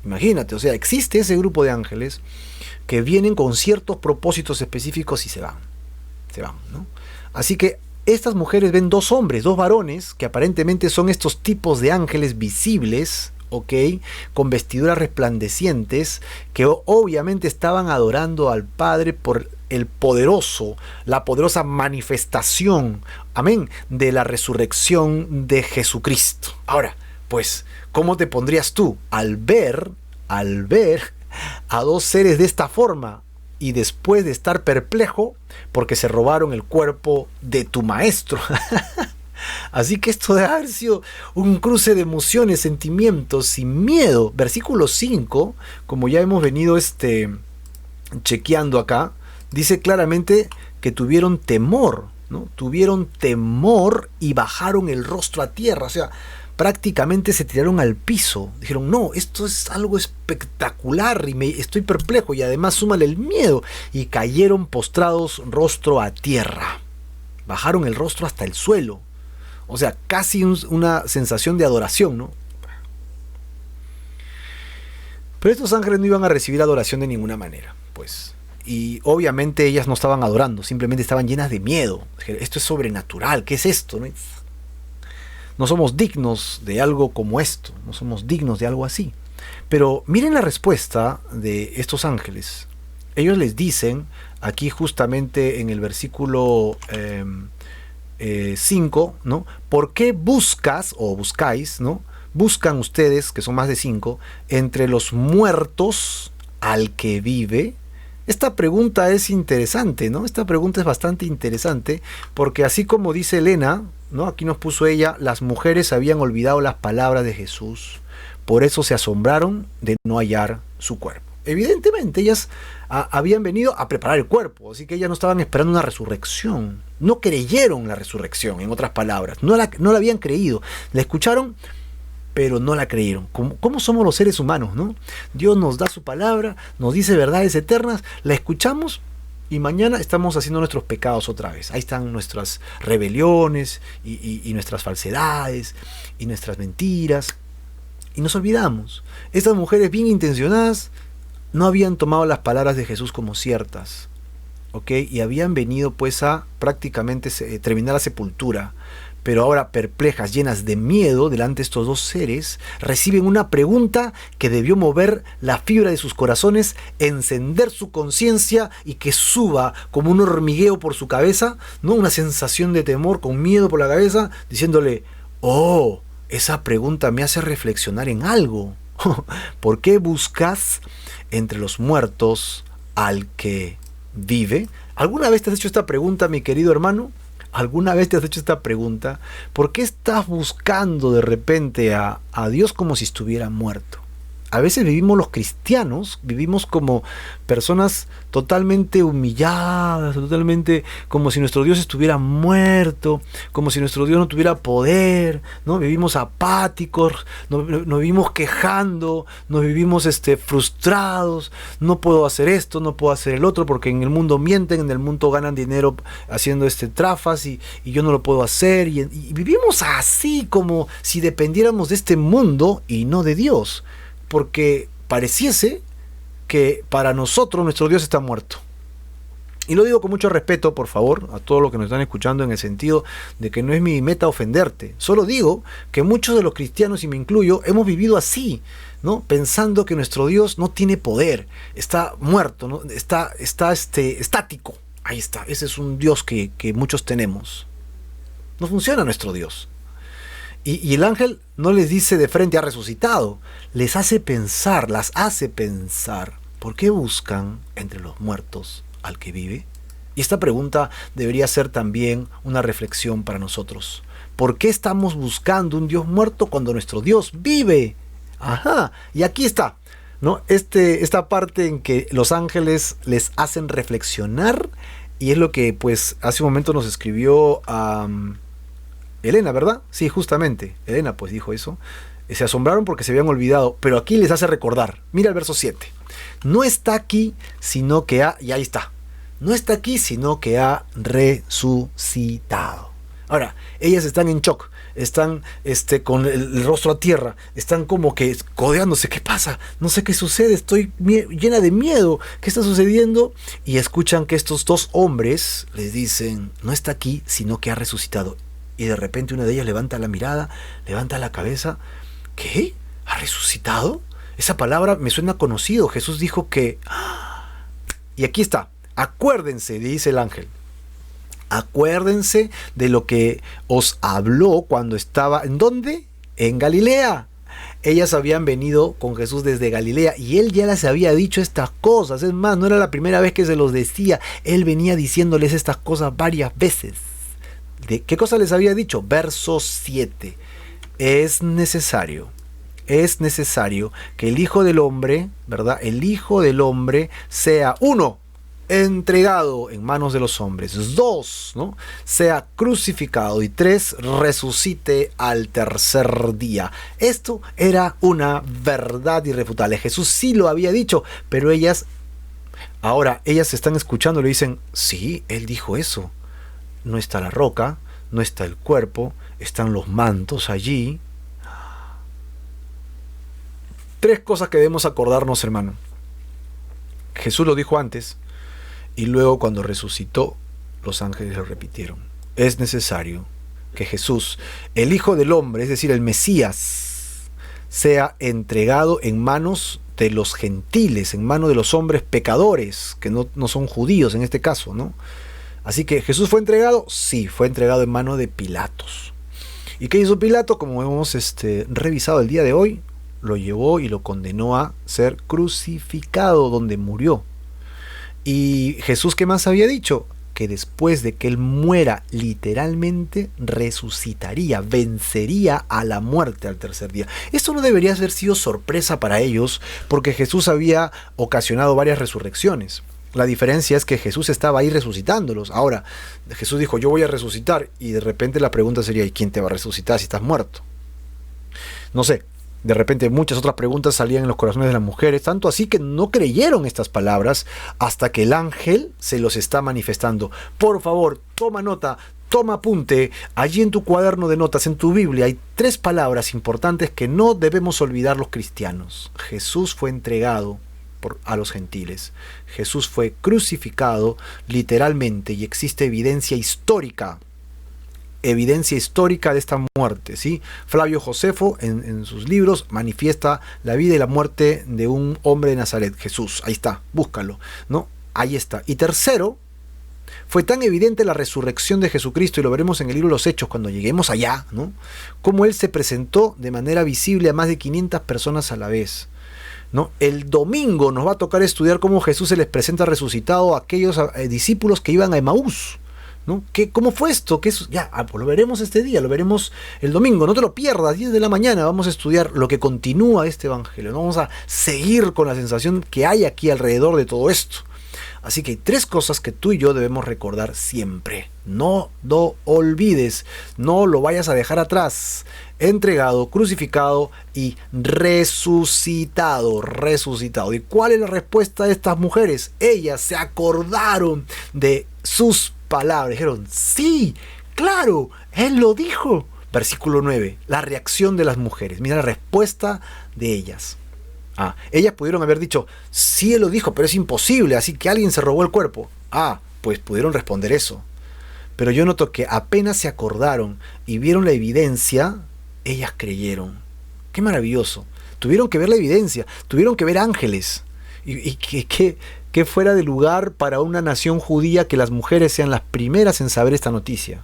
Imagínate, o sea, existe ese grupo de ángeles que vienen con ciertos propósitos específicos y se van, ¿no? Así que estas mujeres ven 2 hombres, 2 varones, que aparentemente son estos tipos de ángeles visibles, ¿ok? Con vestiduras resplandecientes, que obviamente estaban adorando al Padre por la poderosa manifestación, amén, de la resurrección de Jesucristo. Ahora, pues, ¿cómo te pondrías tú al ver a 2 seres de esta forma y después de estar perplejo porque se robaron el cuerpo de tu maestro? Así que esto debe haber sido un cruce de emociones, sentimientos sin miedo. Versículo 5, como ya hemos venido chequeando acá, dice claramente que tuvieron temor, ¿no? Tuvieron temor y bajaron el rostro a tierra, o sea, prácticamente se tiraron al piso. Dijeron, no, esto es algo espectacular y estoy perplejo y además súmale el miedo. Y cayeron postrados rostro a tierra. Bajaron el rostro hasta el suelo. O sea, casi una sensación de adoración, ¿no? Pero estos ángeles no iban a recibir adoración de ninguna manera, pues. Y obviamente ellas no estaban adorando, simplemente estaban llenas de miedo. Esto es sobrenatural, ¿qué es esto? No somos dignos de algo como esto, no somos dignos de algo así. Pero miren la respuesta de estos ángeles. Ellos les dicen, aquí justamente en el versículo 5, ¿no? ¿Por qué buscas o buscáis, ¿no? Buscan ustedes, que son más de 5, entre los muertos al que vive. Esta pregunta es interesante, ¿no? Esta pregunta es bastante interesante porque así como dice Elena, ¿no? Aquí nos puso ella, las mujeres habían olvidado las palabras de Jesús, por eso se asombraron de no hallar su cuerpo. Evidentemente ellas habían venido a preparar el cuerpo, así que ellas no estaban esperando una resurrección, no creyeron la resurrección, en otras palabras, no la habían creído, la escucharon, pero no la creyeron. ¿Cómo somos los seres humanos, no? Dios nos da su palabra, nos dice verdades eternas, la escuchamos y mañana estamos haciendo nuestros pecados otra vez. Ahí están nuestras rebeliones y nuestras falsedades y nuestras mentiras y nos olvidamos. Estas mujeres bien intencionadas no habían tomado las palabras de Jesús como ciertas, ¿ok? Y habían venido pues a prácticamente terminar la sepultura. pero ahora perplejas, llenas de miedo delante de estos dos seres, reciben una pregunta que debió mover la fibra de sus corazones, encender su conciencia y que suba como un hormigueo por su cabeza, ¿no? Una sensación de temor, con miedo por la cabeza, diciéndole, oh, esa pregunta me hace reflexionar en algo. ¿Por qué buscas entre los muertos al que vive? ¿Alguna vez te has hecho esta pregunta, mi querido hermano? ¿Alguna vez te has hecho esta pregunta? ¿Por qué estás buscando de repente a Dios como si estuviera muerto? A veces vivimos los cristianos, vivimos como personas totalmente humilladas, totalmente como si nuestro Dios estuviera muerto, como si nuestro Dios no tuviera poder, ¿no? Vivimos apáticos, nos vivimos quejando, nos vivimos frustrados, no puedo hacer esto, no puedo hacer el otro, porque en el mundo mienten, en el mundo ganan dinero haciendo trafas y yo no lo puedo hacer, y vivimos así como si dependiéramos de este mundo y no de Dios. Porque pareciese que para nosotros nuestro Dios está muerto. Y lo digo con mucho respeto, por favor, a todos los que nos están escuchando, en el sentido de que no es mi meta ofenderte. Solo digo que muchos de los cristianos, y me incluyo, hemos vivido así, ¿no? Pensando que nuestro Dios no tiene poder, está muerto, ¿no? Está estático. Ahí está, ese es un Dios que muchos tenemos. No funciona nuestro Dios. Y el ángel no les dice de frente ha resucitado, les hace pensar, las hace pensar. ¿Por qué buscan entre los muertos al que vive? Y esta pregunta debería ser también una reflexión para nosotros. ¿Por qué estamos buscando un Dios muerto cuando nuestro Dios vive? Ajá, y aquí está, ¿no? Esta parte en que los ángeles les hacen reflexionar, y es lo que pues hace un momento nos escribió Elena, ¿verdad? Sí, justamente. Elena pues dijo eso. Se asombraron porque se habían olvidado, pero aquí les hace recordar. Mira el verso 7. No está aquí, sino que y ahí está. No está aquí, sino que ha resucitado. Ahora, ellas están en shock, están con el rostro a tierra, están como que codeándose. ¿Qué pasa? No sé qué sucede, estoy llena de miedo. ¿Qué está sucediendo? Y escuchan que estos dos hombres les dicen, no está aquí, sino que ha resucitado. Y de repente una de ellas levanta la mirada, levanta la cabeza. ¿Qué? ¿Ha resucitado? Esa palabra me suena conocido. Jesús dijo que... Y aquí está. Acuérdense, dice el ángel. Acuérdense de lo que os habló cuando estaba... ¿En dónde? En Galilea. Ellas habían venido con Jesús desde Galilea y él ya les había dicho estas cosas. Es más, no era la primera vez que se los decía. Él venía diciéndoles estas cosas varias veces. ¿De qué cosa les había dicho? Verso 7. Es necesario que el Hijo del Hombre, ¿verdad? El Hijo del Hombre sea, 1, entregado en manos de los hombres, 2, ¿no? Sea crucificado, y 3, resucite al tercer día. Esto era una verdad irrefutable. Jesús sí lo había dicho, pero ellas están escuchando y le dicen, sí, él dijo eso. No está la roca, no está el cuerpo, están los mantos allí. 3 cosas que debemos acordarnos, hermano. Jesús lo dijo antes, y luego cuando resucitó, los ángeles lo repitieron. Es necesario que Jesús, el Hijo del Hombre, es decir, el Mesías, sea entregado en manos de los gentiles, en manos de los hombres pecadores, que no son judíos en este caso, ¿no? Así que Jesús fue entregado, sí, fue entregado en manos de Pilatos. ¿Y qué hizo Pilato? Como hemos revisado el día de hoy, lo llevó y lo condenó a ser crucificado, donde murió. Y Jesús, ¿qué más había dicho? Que después de que él muera, literalmente resucitaría, vencería a la muerte al tercer día. Esto no debería haber sido sorpresa para ellos, porque Jesús había ocasionado varias resurrecciones. La diferencia es que Jesús estaba ahí resucitándolos. Ahora, Jesús dijo, yo voy a resucitar, y de repente la pregunta sería, ¿y quién te va a resucitar si estás muerto? No sé, de repente muchas otras preguntas salían en los corazones de las mujeres, tanto así que no creyeron estas palabras hasta que el ángel se los está manifestando. Por favor, toma nota, toma apunte. Allí en tu cuaderno de notas, en tu Biblia, hay 3 palabras importantes que no debemos olvidar los cristianos. Jesús fue entregado a los gentiles. Jesús fue crucificado literalmente, y existe evidencia histórica evidencia histórica de esta muerte, ¿sí? Flavio Josefo en sus libros manifiesta la vida y la muerte de un hombre de Nazaret, Jesús. Ahí está, búscalo, ¿no? Ahí está. Y tercero, fue tan evidente la resurrección de Jesucristo, y lo veremos en el libro de los Hechos cuando lleguemos allá, ¿no? Cómo Él se presentó de manera visible a más de 500 personas a la vez, ¿no? El domingo nos va a tocar estudiar cómo Jesús se les presenta resucitado a aquellos discípulos que iban a Emaús, ¿no? ¿Cómo fue esto? Ya, pues lo veremos este día, lo veremos el domingo. No te lo pierdas, 10 de la mañana vamos a estudiar lo que continúa este evangelio. ¿No? Vamos a seguir con la sensación que hay aquí alrededor de todo esto. Así que hay 3 cosas que tú y yo debemos recordar siempre. No lo olvides, no lo vayas a dejar atrás. Entregado, crucificado y resucitado, resucitado. ¿Y cuál es la respuesta de estas mujeres? Ellas se acordaron de sus palabras. Dijeron, sí, claro, Él lo dijo. Versículo 9, la reacción de las mujeres. Mira la respuesta de ellas. Ellas pudieron haber dicho, sí, Él lo dijo, pero es imposible, así que alguien se robó el cuerpo. Pues pudieron responder eso. Pero yo noto que apenas se acordaron y vieron la evidencia, ellas creyeron. ¡Qué maravilloso! Tuvieron que ver la evidencia, tuvieron que ver ángeles. Y que fuera de lugar para una nación judía que las mujeres sean las primeras en saber esta noticia,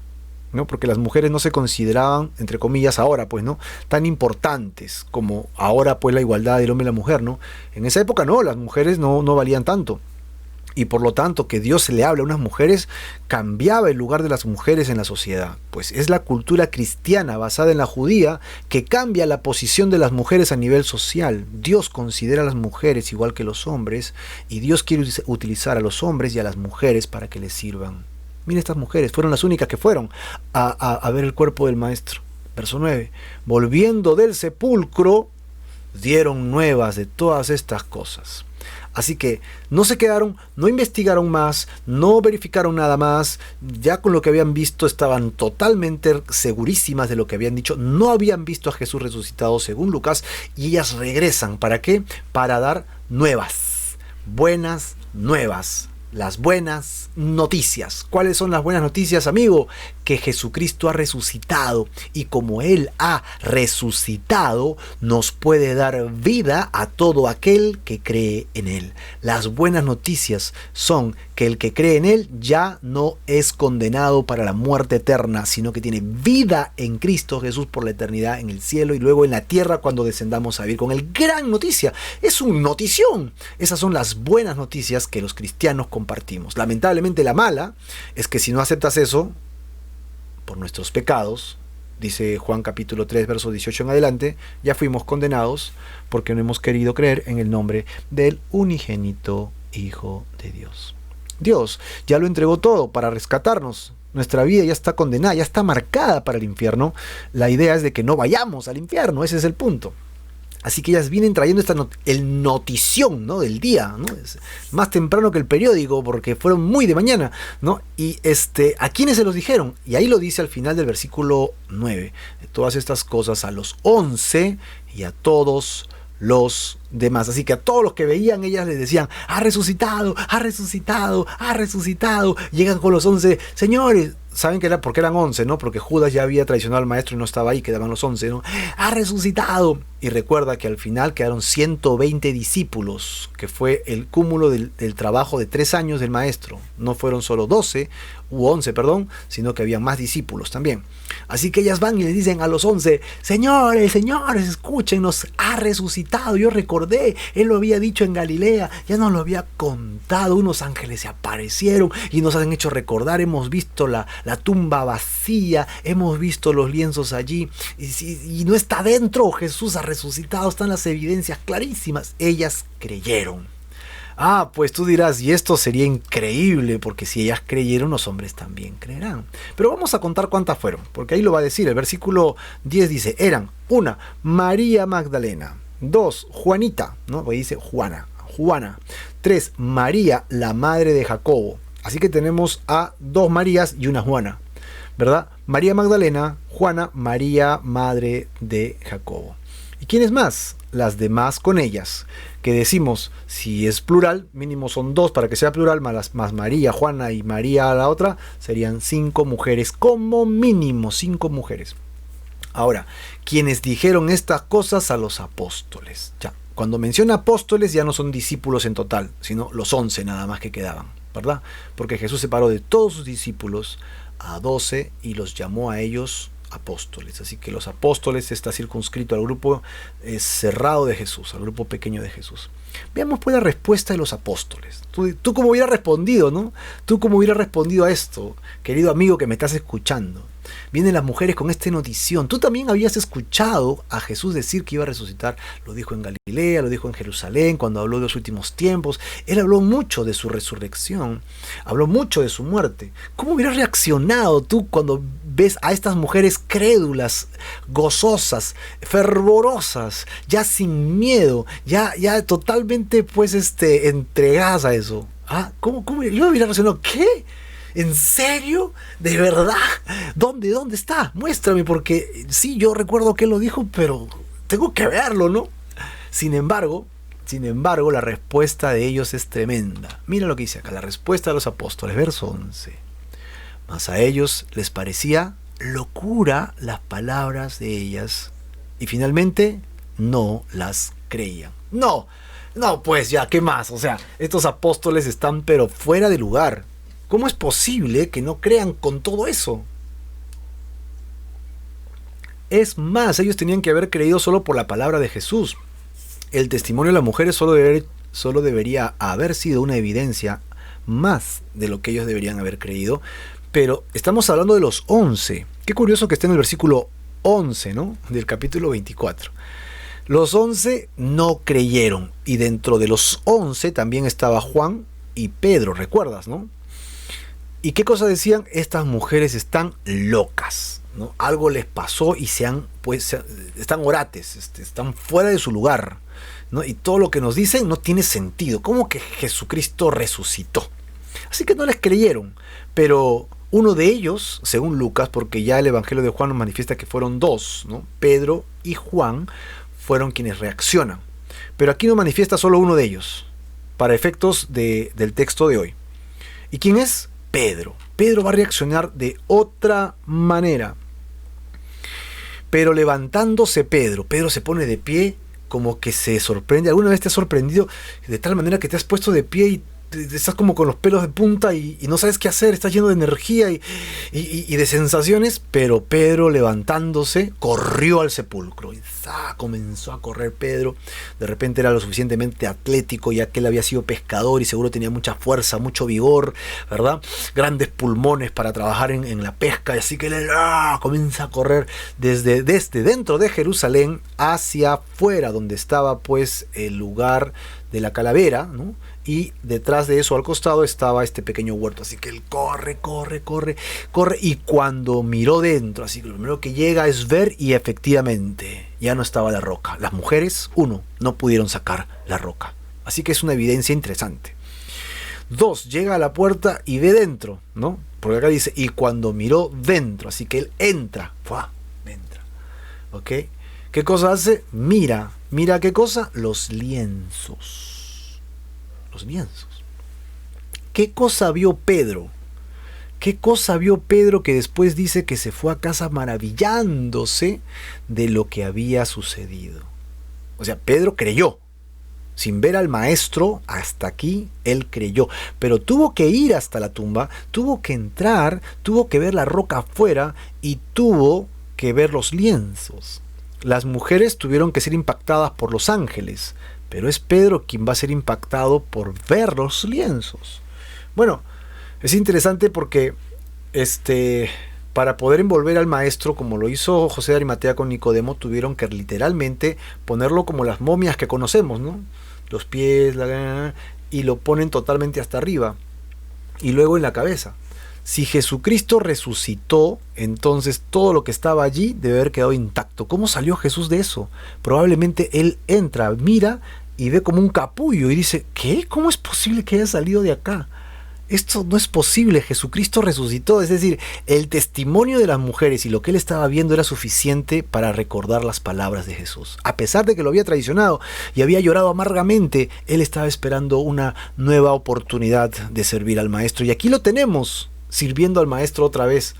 ¿no? Porque las mujeres no se consideraban, entre comillas, ahora, pues, ¿no?, tan importantes como ahora, pues, la igualdad del hombre y la mujer, ¿no? En esa época no, las mujeres no valían tanto. Y por lo tanto, que Dios se le hable a unas mujeres cambiaba el lugar de las mujeres en la sociedad. Pues es la cultura cristiana basada en la judía que cambia la posición de las mujeres a nivel social. Dios considera a las mujeres igual que los hombres, y Dios quiere utilizar a los hombres y a las mujeres para que les sirvan. Mira, estas mujeres fueron las únicas que fueron a ver el cuerpo del maestro. Verso 9. Volviendo del sepulcro, dieron nuevas de todas estas cosas. Así que no se quedaron, no investigaron más, no verificaron nada más. Ya con lo que habían visto estaban totalmente segurísimas de lo que habían dicho. No habían visto a Jesús resucitado según Lucas, y ellas regresan. ¿Para qué? Para dar nuevas, buenas nuevas. Las buenas noticias. ¿Cuáles son las buenas noticias, amigo? Que Jesucristo ha resucitado, y como Él ha resucitado, nos puede dar vida a todo aquel que cree en Él. Las buenas noticias son que el que cree en Él ya no es condenado para la muerte eterna, sino que tiene vida en Cristo Jesús por la eternidad en el cielo y luego en la tierra cuando descendamos a vivir con Él. Gran noticia, es un notición. Esas son las buenas noticias que los cristianos compartimos. Lamentablemente la mala es que si no aceptas eso, por nuestros pecados, dice Juan capítulo 3, verso 18 en adelante, ya fuimos condenados porque no hemos querido creer en el nombre del unigénito Hijo de Dios. Dios ya lo entregó todo para rescatarnos. Nuestra vida ya está condenada, ya está marcada para el infierno. La idea es de que no vayamos al infierno, ese es el punto. Así que ellas vienen trayendo el notición, ¿no?, del día, ¿no? Es más temprano que el periódico, porque fueron muy de mañana, ¿no? Y ¿a quiénes se los dijeron? Y ahí lo dice al final del versículo 9. De todas estas cosas a los 11 y a todos los demás. Así que a todos los que veían, ellas les decían, ha resucitado, ha resucitado, ha resucitado. Llegan con los 11, señores. Saben que porque eran 11, ¿no? Porque Judas ya había traicionado al maestro y no estaba ahí, quedaban los 11, ¿no? Ha resucitado. Y recuerda que al final quedaron 120 discípulos, que fue el cúmulo del trabajo de 3 años del maestro. No fueron solo 11, u 11, perdón, sino que había más discípulos también. Así que ellas van y les dicen a los 11, señores, señores, escúchenos, ha resucitado. Yo recordé, Él lo había dicho en Galilea, ya nos lo había contado, unos ángeles se aparecieron y nos han hecho recordar, hemos visto la tumba vacía, hemos visto los lienzos allí, y no está dentro, Jesús ha resucitado, están las evidencias clarísimas. Ellas creyeron. Pues tú dirás, y esto sería increíble, porque si ellas creyeron, los hombres también creerán. Pero vamos a contar cuántas fueron, porque ahí lo va a decir, el versículo 10 dice, eran 1, María Magdalena, 2, Juanita, ¿no? Ahí dice Juana, 3, María, la madre de Jacobo. Así que tenemos a 2 Marías y una Juana, ¿verdad? María Magdalena, Juana, María, madre de Jacobo. ¿Y ¿Quiénes más? Las demás con ellas. Que decimos, si es plural, mínimo son 2 para que sea plural, más María, Juana y María la otra, serían 5 mujeres, como mínimo 5 mujeres. Ahora, quienes dijeron estas cosas a los apóstoles. Ya, cuando menciona apóstoles ya no son discípulos en total, sino los 11 nada más que quedaban, ¿verdad? Porque Jesús separó de todos sus discípulos a 12 y los llamó a ellos apóstoles. Así que los apóstoles está circunscrito al grupo cerrado de Jesús, al grupo pequeño de Jesús. Veamos pues la respuesta de los apóstoles. Tú cómo hubieras respondido, ¿no? Tú cómo hubieras respondido a esto, querido amigo que me estás escuchando. Vienen las mujeres con esta notición. Tú también habías escuchado a Jesús decir que iba a resucitar. Lo dijo en Galilea, lo dijo en Jerusalén, cuando habló de los últimos tiempos. Él habló mucho de su resurrección, habló mucho de su muerte. ¿Cómo hubieras reaccionado tú cuando ves a estas mujeres crédulas, gozosas, fervorosas, ya sin miedo, ya totalmente pues entregadas a eso? ¿Cómo? Yo hubiera reaccionado, ¿qué? ¿En serio? ¿De verdad? ¿Dónde está? Muéstrame, porque sí, yo recuerdo que él lo dijo, pero tengo que verlo, ¿no? Sin embargo, la respuesta de ellos es tremenda. Mira lo que dice acá, la respuesta de los apóstoles, verso 11. Mas a ellos les parecía locura las palabras de ellas, y finalmente no las creían. No, pues ya, ¿qué más? O sea, estos apóstoles están pero fuera de lugar. ¿Cómo es posible que no crean con todo eso? Es más, ellos tenían que haber creído solo por la palabra de Jesús. El testimonio de las mujeres solo debería haber sido una evidencia más de lo que ellos deberían haber creído. Pero estamos hablando de los 11. Qué curioso que esté en el versículo 11, ¿no? Del capítulo 24. Los 11 no creyeron. Y dentro de los 11 también estaba Juan y Pedro, ¿recuerdas, no? ¿Y qué cosa decían? Estas mujeres están locas, ¿no? Algo les pasó y están orates, están fuera de su lugar, ¿no? Y todo lo que nos dicen no tiene sentido. ¿Cómo que Jesucristo resucitó? Así que no les creyeron. Pero uno de ellos, según Lucas, porque ya el Evangelio de Juan nos manifiesta que fueron 2, ¿no? Pedro y Juan fueron quienes reaccionan. Pero aquí nos manifiesta solo uno de ellos, para efectos del texto de hoy. ¿Y quién es? Pedro. Pedro va a reaccionar de otra manera. Pero levantándose Pedro se pone de pie, como que se sorprende. ¿Alguna vez te has sorprendido de tal manera que te has puesto de pie y estás como con los pelos de punta y no sabes qué hacer? Estás lleno de energía y de sensaciones. Pero Pedro, levantándose, corrió al sepulcro y comenzó a correr Pedro. De repente era lo suficientemente atlético, ya que él había sido pescador y seguro tenía mucha fuerza, mucho vigor, ¿verdad? Grandes pulmones para trabajar en la pesca. Y así que él comienza a correr desde dentro de Jerusalén hacia afuera, donde estaba pues el lugar de la calavera, ¿no? Y detrás de eso, al costado, estaba este pequeño huerto. Así que él corre. Y cuando miró dentro, así que lo primero que llega es ver, y efectivamente ya no estaba la roca. Las mujeres, no pudieron sacar la roca. Así que es una evidencia interesante. 2, llega a la puerta y ve dentro, ¿no? Porque acá dice, y cuando miró dentro, así que él entra. Entra. ¿Ok? ¿Qué cosa hace? Mira qué cosa, los lienzos. ¿Qué cosa vio Pedro? ¿Qué cosa vio Pedro que después dice que se fue a casa maravillándose de lo que había sucedido? O sea, Pedro creyó. Sin ver al maestro, hasta aquí, él creyó. Pero tuvo que ir hasta la tumba, tuvo que entrar, tuvo que ver la roca afuera y tuvo que ver los lienzos. Las mujeres tuvieron que ser impactadas por los ángeles, pero es Pedro quien va a ser impactado por ver los lienzos. Bueno, es interesante porque para poder envolver al maestro, como lo hizo José de Arimatea con Nicodemo, tuvieron que literalmente ponerlo como las momias que conocemos, ¿no? Los pies, y lo ponen totalmente hasta arriba, y luego en la cabeza. Si Jesucristo resucitó, entonces todo lo que estaba allí debe haber quedado intacto. ¿Cómo salió Jesús de eso? Probablemente él entra, mira y ve como un capullo y dice, ¿qué? ¿Cómo es posible que haya salido de acá? esto no es posible, Jesucristo resucitó. Es decir, el testimonio de las mujeres y lo que él estaba viendo era suficiente para recordar las palabras de Jesús. A pesar de que lo había traicionado y había llorado amargamente, él estaba esperando una nueva oportunidad de servir al Maestro. Y aquí lo tenemos, sirviendo al Maestro otra vez.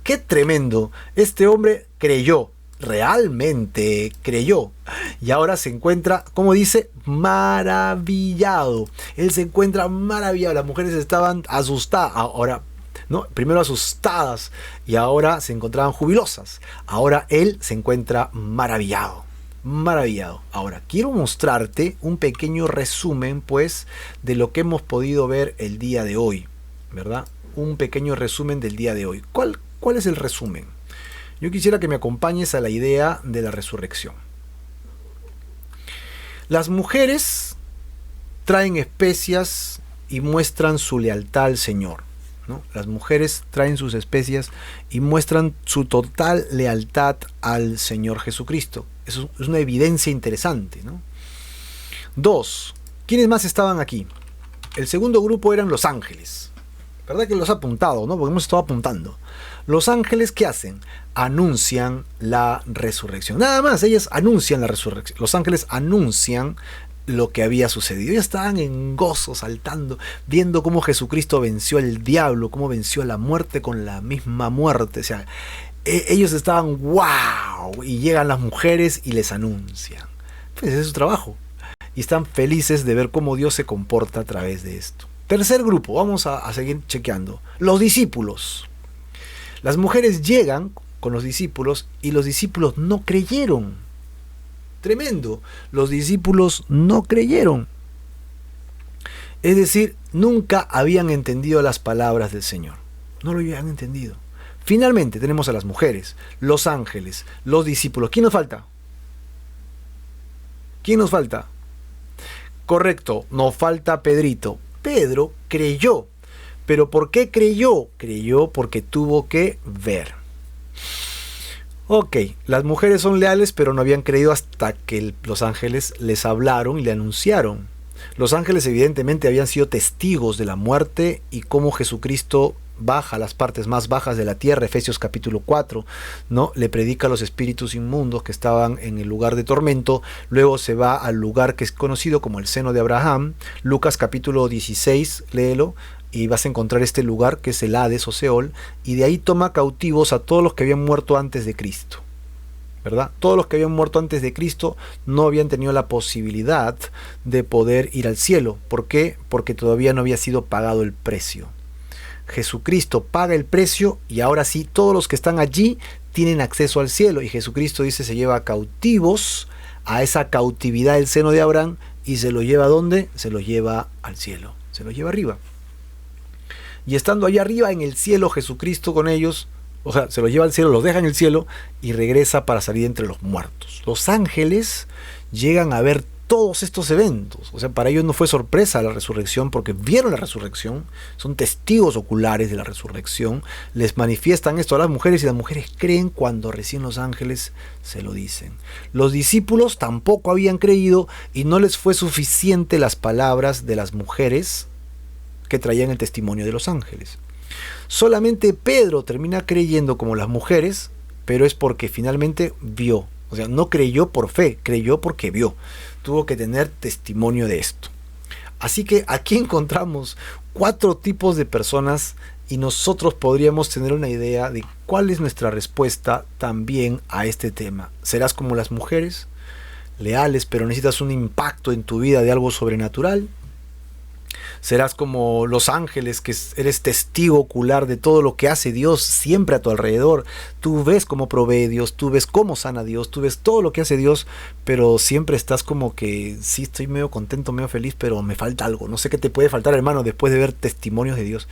¡Qué tremendo! Este hombre creyó. Realmente creyó y ahora se encuentra, como dice, maravillado. Él se encuentra maravillado. Las mujeres estaban asustadas, ahora no, primero asustadas y ahora se encontraban jubilosas. Ahora él se encuentra maravillado. Maravillado. Ahora quiero mostrarte un pequeño resumen, pues, de lo que hemos podido ver el día de hoy, ¿verdad? Un pequeño resumen del día de hoy. ¿Cuál es el resumen? Yo quisiera que me acompañes a la idea de la resurrección. Las mujeres traen especias y muestran su lealtad al Señor, ¿no? Las mujeres traen sus especias y muestran su total lealtad al Señor Jesucristo. Eso es una evidencia interesante, ¿no? 2. ¿Quiénes más estaban aquí? El segundo grupo eran los ángeles. ¿Verdad que los he apuntado, no? Porque hemos estado apuntando. Los ángeles, ¿qué hacen? Anuncian la resurrección. Nada más, ellas anuncian la resurrección. Los ángeles anuncian lo que había sucedido. Ellos estaban en gozo, saltando, viendo cómo Jesucristo venció al diablo, cómo venció a la muerte con la misma muerte. O sea, ellos estaban ¡wow! Y llegan las mujeres y les anuncian. Pues ese es su trabajo. Y están felices de ver cómo Dios se comporta a través de esto. Tercer grupo, vamos a seguir chequeando. Los discípulos. Las mujeres llegan con los discípulos y los discípulos no creyeron. Tremendo. Los discípulos no creyeron. Es decir, nunca habían entendido las palabras del Señor. No lo habían entendido. Finalmente tenemos a las mujeres, los ángeles, los discípulos. ¿Quién nos falta? ¿Quién nos falta? Correcto, nos falta Pedrito. Pedro creyó. ¿Pero por qué creyó? Creyó porque tuvo que ver. Ok, las mujeres son leales, pero no habían creído hasta que los ángeles les hablaron y le anunciaron. Los ángeles evidentemente habían sido testigos de la muerte y cómo Jesucristo baja a las partes más bajas de la tierra, Efesios capítulo 4, ¿no? Le predica a los espíritus inmundos que estaban en el lugar de tormento, luego se va al lugar que es conocido como el seno de Abraham, Lucas capítulo 16, léelo, y vas a encontrar este lugar que es el Hades o Seol, y de ahí toma cautivos a todos los que habían muerto antes de Cristo, ¿verdad? Todos los que habían muerto antes de Cristo no habían tenido la posibilidad de poder ir al cielo. ¿Por qué? Porque todavía no había sido pagado el precio. Jesucristo paga el precio y ahora sí todos los que están allí tienen acceso al cielo, y Jesucristo dice se lleva cautivos a esa cautividad del seno de Abraham y se lo lleva ¿a dónde? Se lo lleva al cielo, se lo lleva arriba. Y estando allá arriba en el cielo Jesucristo con ellos, o sea, se los lleva al cielo, los deja en el cielo y regresa para salir entre los muertos. Los ángeles llegan a ver todos estos eventos. O sea, para ellos no fue sorpresa la resurrección porque vieron la resurrección, son testigos oculares de la resurrección, les manifiestan esto a las mujeres y las mujeres creen cuando recién los ángeles se lo dicen. Los discípulos tampoco habían creído y no les fue suficiente las palabras de las mujeres que traían el testimonio de los ángeles. Solamente Pedro termina creyendo como las mujeres, pero es porque finalmente vio. O sea, no creyó por fe, creyó porque vio. Tuvo que tener testimonio de esto. Así que aquí encontramos 4 tipos de personas y nosotros podríamos tener una idea de cuál es nuestra respuesta también a este tema. ¿Serás como las mujeres? Leales, pero necesitas un impacto en tu vida de algo sobrenatural. Serás como los ángeles, que eres testigo ocular de todo lo que hace Dios siempre a tu alrededor. Tú ves cómo provee Dios, tú ves cómo sana Dios, tú ves todo lo que hace Dios, pero siempre estás como que sí, estoy medio contento, medio feliz, pero me falta algo. No sé qué te puede faltar, hermano, después de ver testimonios de Dios.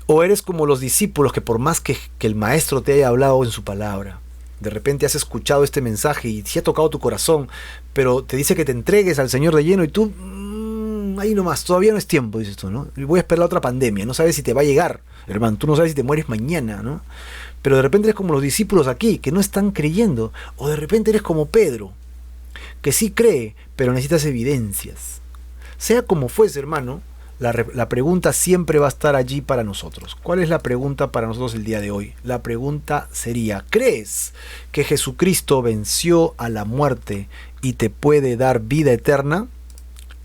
O eres como los discípulos, que por más que el maestro te haya hablado en su palabra, de repente has escuchado este mensaje y te ha tocado tu corazón, pero te dice que te entregues al Señor de lleno y tú... ahí nomás, todavía no es tiempo, dices tú, ¿no? Voy a esperar la otra pandemia, no sabes si te va a llegar, hermano, tú no sabes si te mueres mañana, ¿no? Pero de repente eres como los discípulos aquí, que no están creyendo, o de repente eres como Pedro, que sí cree, pero necesitas evidencias. Sea como fuese, hermano, La pregunta siempre va a estar allí para nosotros. ¿Cuál es la pregunta para nosotros el día de hoy? La pregunta sería, ¿crees que Jesucristo venció a la muerte y te puede dar vida eterna?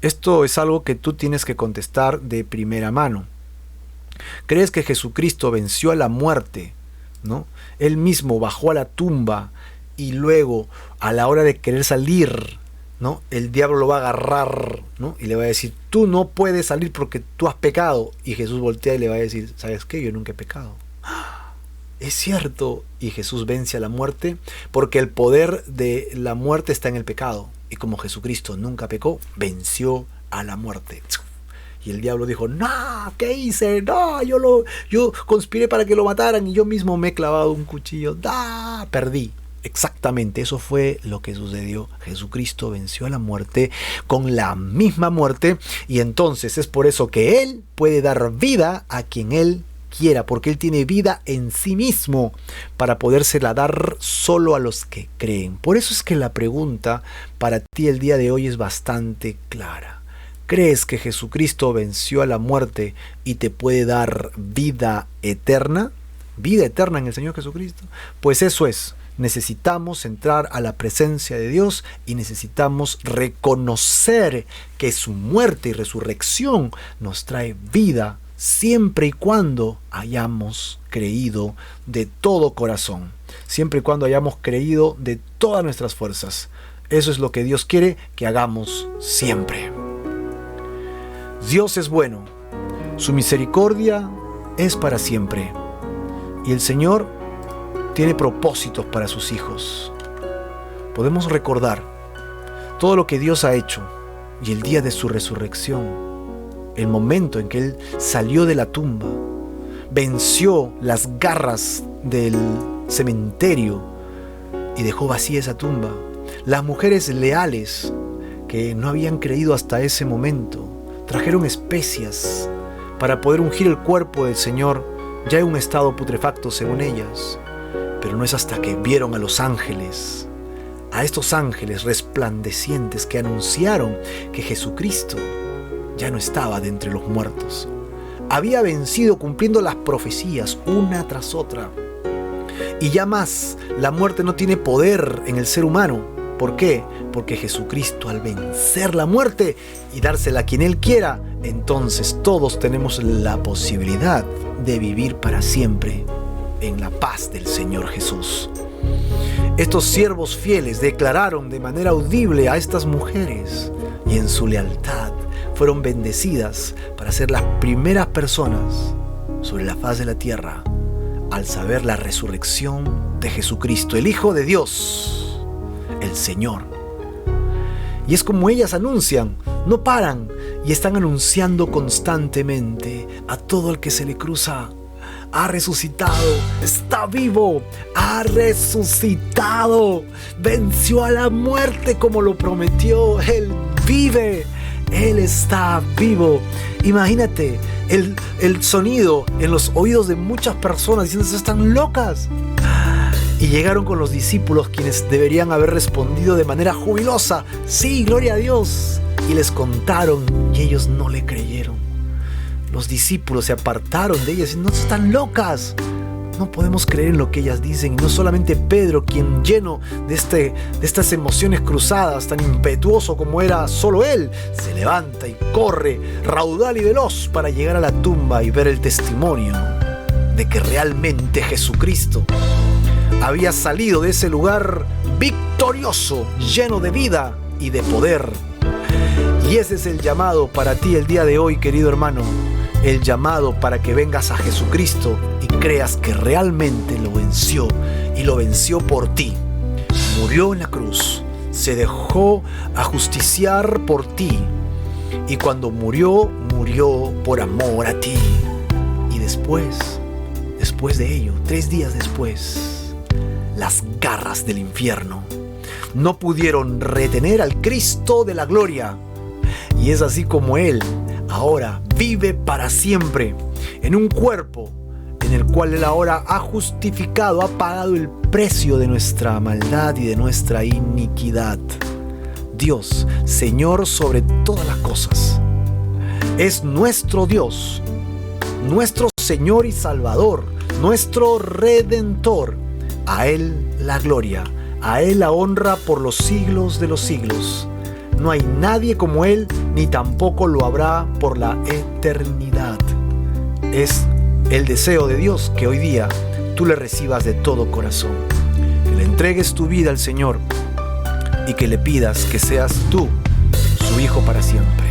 Esto es algo que tú tienes que contestar de primera mano. ¿Crees que Jesucristo venció a la muerte, ¿no? Él mismo bajó a la tumba y luego, a la hora de querer salir, ¿no?, el diablo lo va a agarrar, ¿no?, y le va a decir, tú no puedes salir porque tú has pecado. Y Jesús voltea y le va a decir, ¿sabes qué? Yo nunca he pecado. Es cierto. Y Jesús vence a la muerte, porque el poder de la muerte está en el pecado. Y como Jesucristo nunca pecó, venció a la muerte. Y el diablo dijo, no, ¿qué hice? No, yo conspiré para que lo mataran y yo mismo me he clavado un cuchillo. Perdí. Exactamente, eso fue lo que sucedió. Jesucristo venció a la muerte con la misma muerte, y entonces es por eso que Él puede dar vida a quien Él quiera, porque Él tiene vida en sí mismo para podérsela dar solo a los que creen. Por eso es que la pregunta para ti el día de hoy es bastante clara. ¿Crees que Jesucristo venció a la muerte y te puede dar vida eterna? ¿Vida eterna en el Señor Jesucristo? Pues eso es. Necesitamos entrar a la presencia de Dios y necesitamos reconocer que su muerte y resurrección nos trae vida siempre y cuando hayamos creído de todo corazón, siempre y cuando hayamos creído de todas nuestras fuerzas. Eso es lo que Dios quiere que hagamos siempre. Dios es bueno, su misericordia es para siempre, y el Señor tiene propósitos para sus hijos. Podemos recordar todo lo que Dios ha hecho y el día de su resurrección, el momento en que Él salió de la tumba, venció las garras del cementerio y dejó vacía esa tumba. Las mujeres leales que no habían creído hasta ese momento trajeron especias para poder ungir el cuerpo del Señor, ya en un estado putrefacto según ellas. Pero no es hasta que vieron a los ángeles, a estos ángeles resplandecientes que anunciaron que Jesucristo ya no estaba de entre los muertos. Había vencido cumpliendo las profecías una tras otra. Y ya más, la muerte no tiene poder en el ser humano. ¿Por qué? Porque Jesucristo, al vencer la muerte y dársela a quien Él quiera, entonces todos tenemos la posibilidad de vivir para siempre en la paz del Señor Jesús. Estos siervos fieles declararon de manera audible a estas mujeres y en su lealtad fueron bendecidas para ser las primeras personas sobre la faz de la tierra al saber la resurrección de Jesucristo, el Hijo de Dios, el Señor. Y es como ellas anuncian, no paran y están anunciando constantemente a todo el que se le cruza. Ha resucitado, está vivo, ha resucitado, venció a la muerte como lo prometió, Él vive, Él está vivo. Imagínate el sonido en los oídos de muchas personas diciendo, están locas. Y llegaron con los discípulos, quienes deberían haber respondido de manera jubilosa, sí, gloria a Dios, y les contaron y ellos no le creyeron. Los discípulos se apartaron de ellas y no están locas. No podemos creer en lo que ellas dicen. Y no solamente Pedro, quien lleno de estas emociones cruzadas, tan impetuoso como era solo él, se levanta y corre raudal y veloz para llegar a la tumba y ver el testimonio de que realmente Jesucristo había salido de ese lugar victorioso, lleno de vida y de poder. Y ese es el llamado para ti el día de hoy, querido hermano. El llamado para que vengas a Jesucristo y creas que realmente lo venció, y lo venció por ti. Murió en la cruz, se dejó ajusticiar por ti, y cuando murió, murió por amor a ti. Y después de ello, 3 días después, las garras del infierno no pudieron retener al Cristo de la gloria. Y es así como Él ahora vive para siempre en un cuerpo en el cual Él ahora ha justificado, ha pagado el precio de nuestra maldad y de nuestra iniquidad. Dios, Señor sobre todas las cosas, Es nuestro Dios, nuestro Señor y Salvador, nuestro Redentor. A Él la gloria, a Él la honra por los siglos de los siglos. No hay nadie como Él, ni tampoco lo habrá por la eternidad. Es el deseo de Dios que hoy día tú le recibas de todo corazón, que le entregues tu vida al Señor y que le pidas que seas tú su hijo para siempre.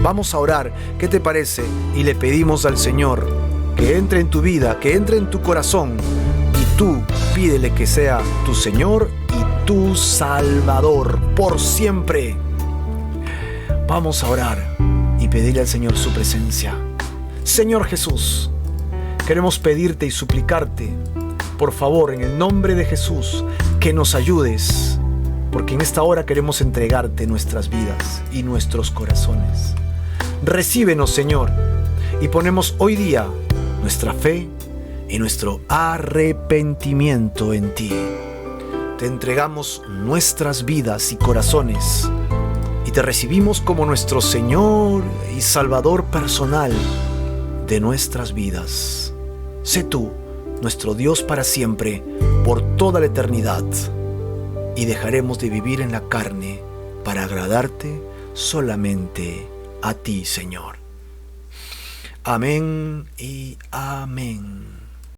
Vamos a orar, ¿qué te parece? Y le pedimos al Señor que entre en tu vida, que entre en tu corazón, y tú pídele que sea tu Señor y tu Salvador por siempre. Vamos a orar y pedirle al Señor su presencia. Señor Jesús, queremos pedirte y suplicarte, por favor, en el nombre de Jesús, que nos ayudes, porque en esta hora queremos entregarte nuestras vidas y nuestros corazones. Recíbenos, Señor, y ponemos hoy día nuestra fe y nuestro arrepentimiento en ti. Te entregamos nuestras vidas y corazones y te recibimos como nuestro Señor y Salvador personal de nuestras vidas. Sé tú nuestro Dios para siempre, por toda la eternidad, y dejaremos de vivir en la carne para agradarte solamente a ti, Señor. Amén y amén.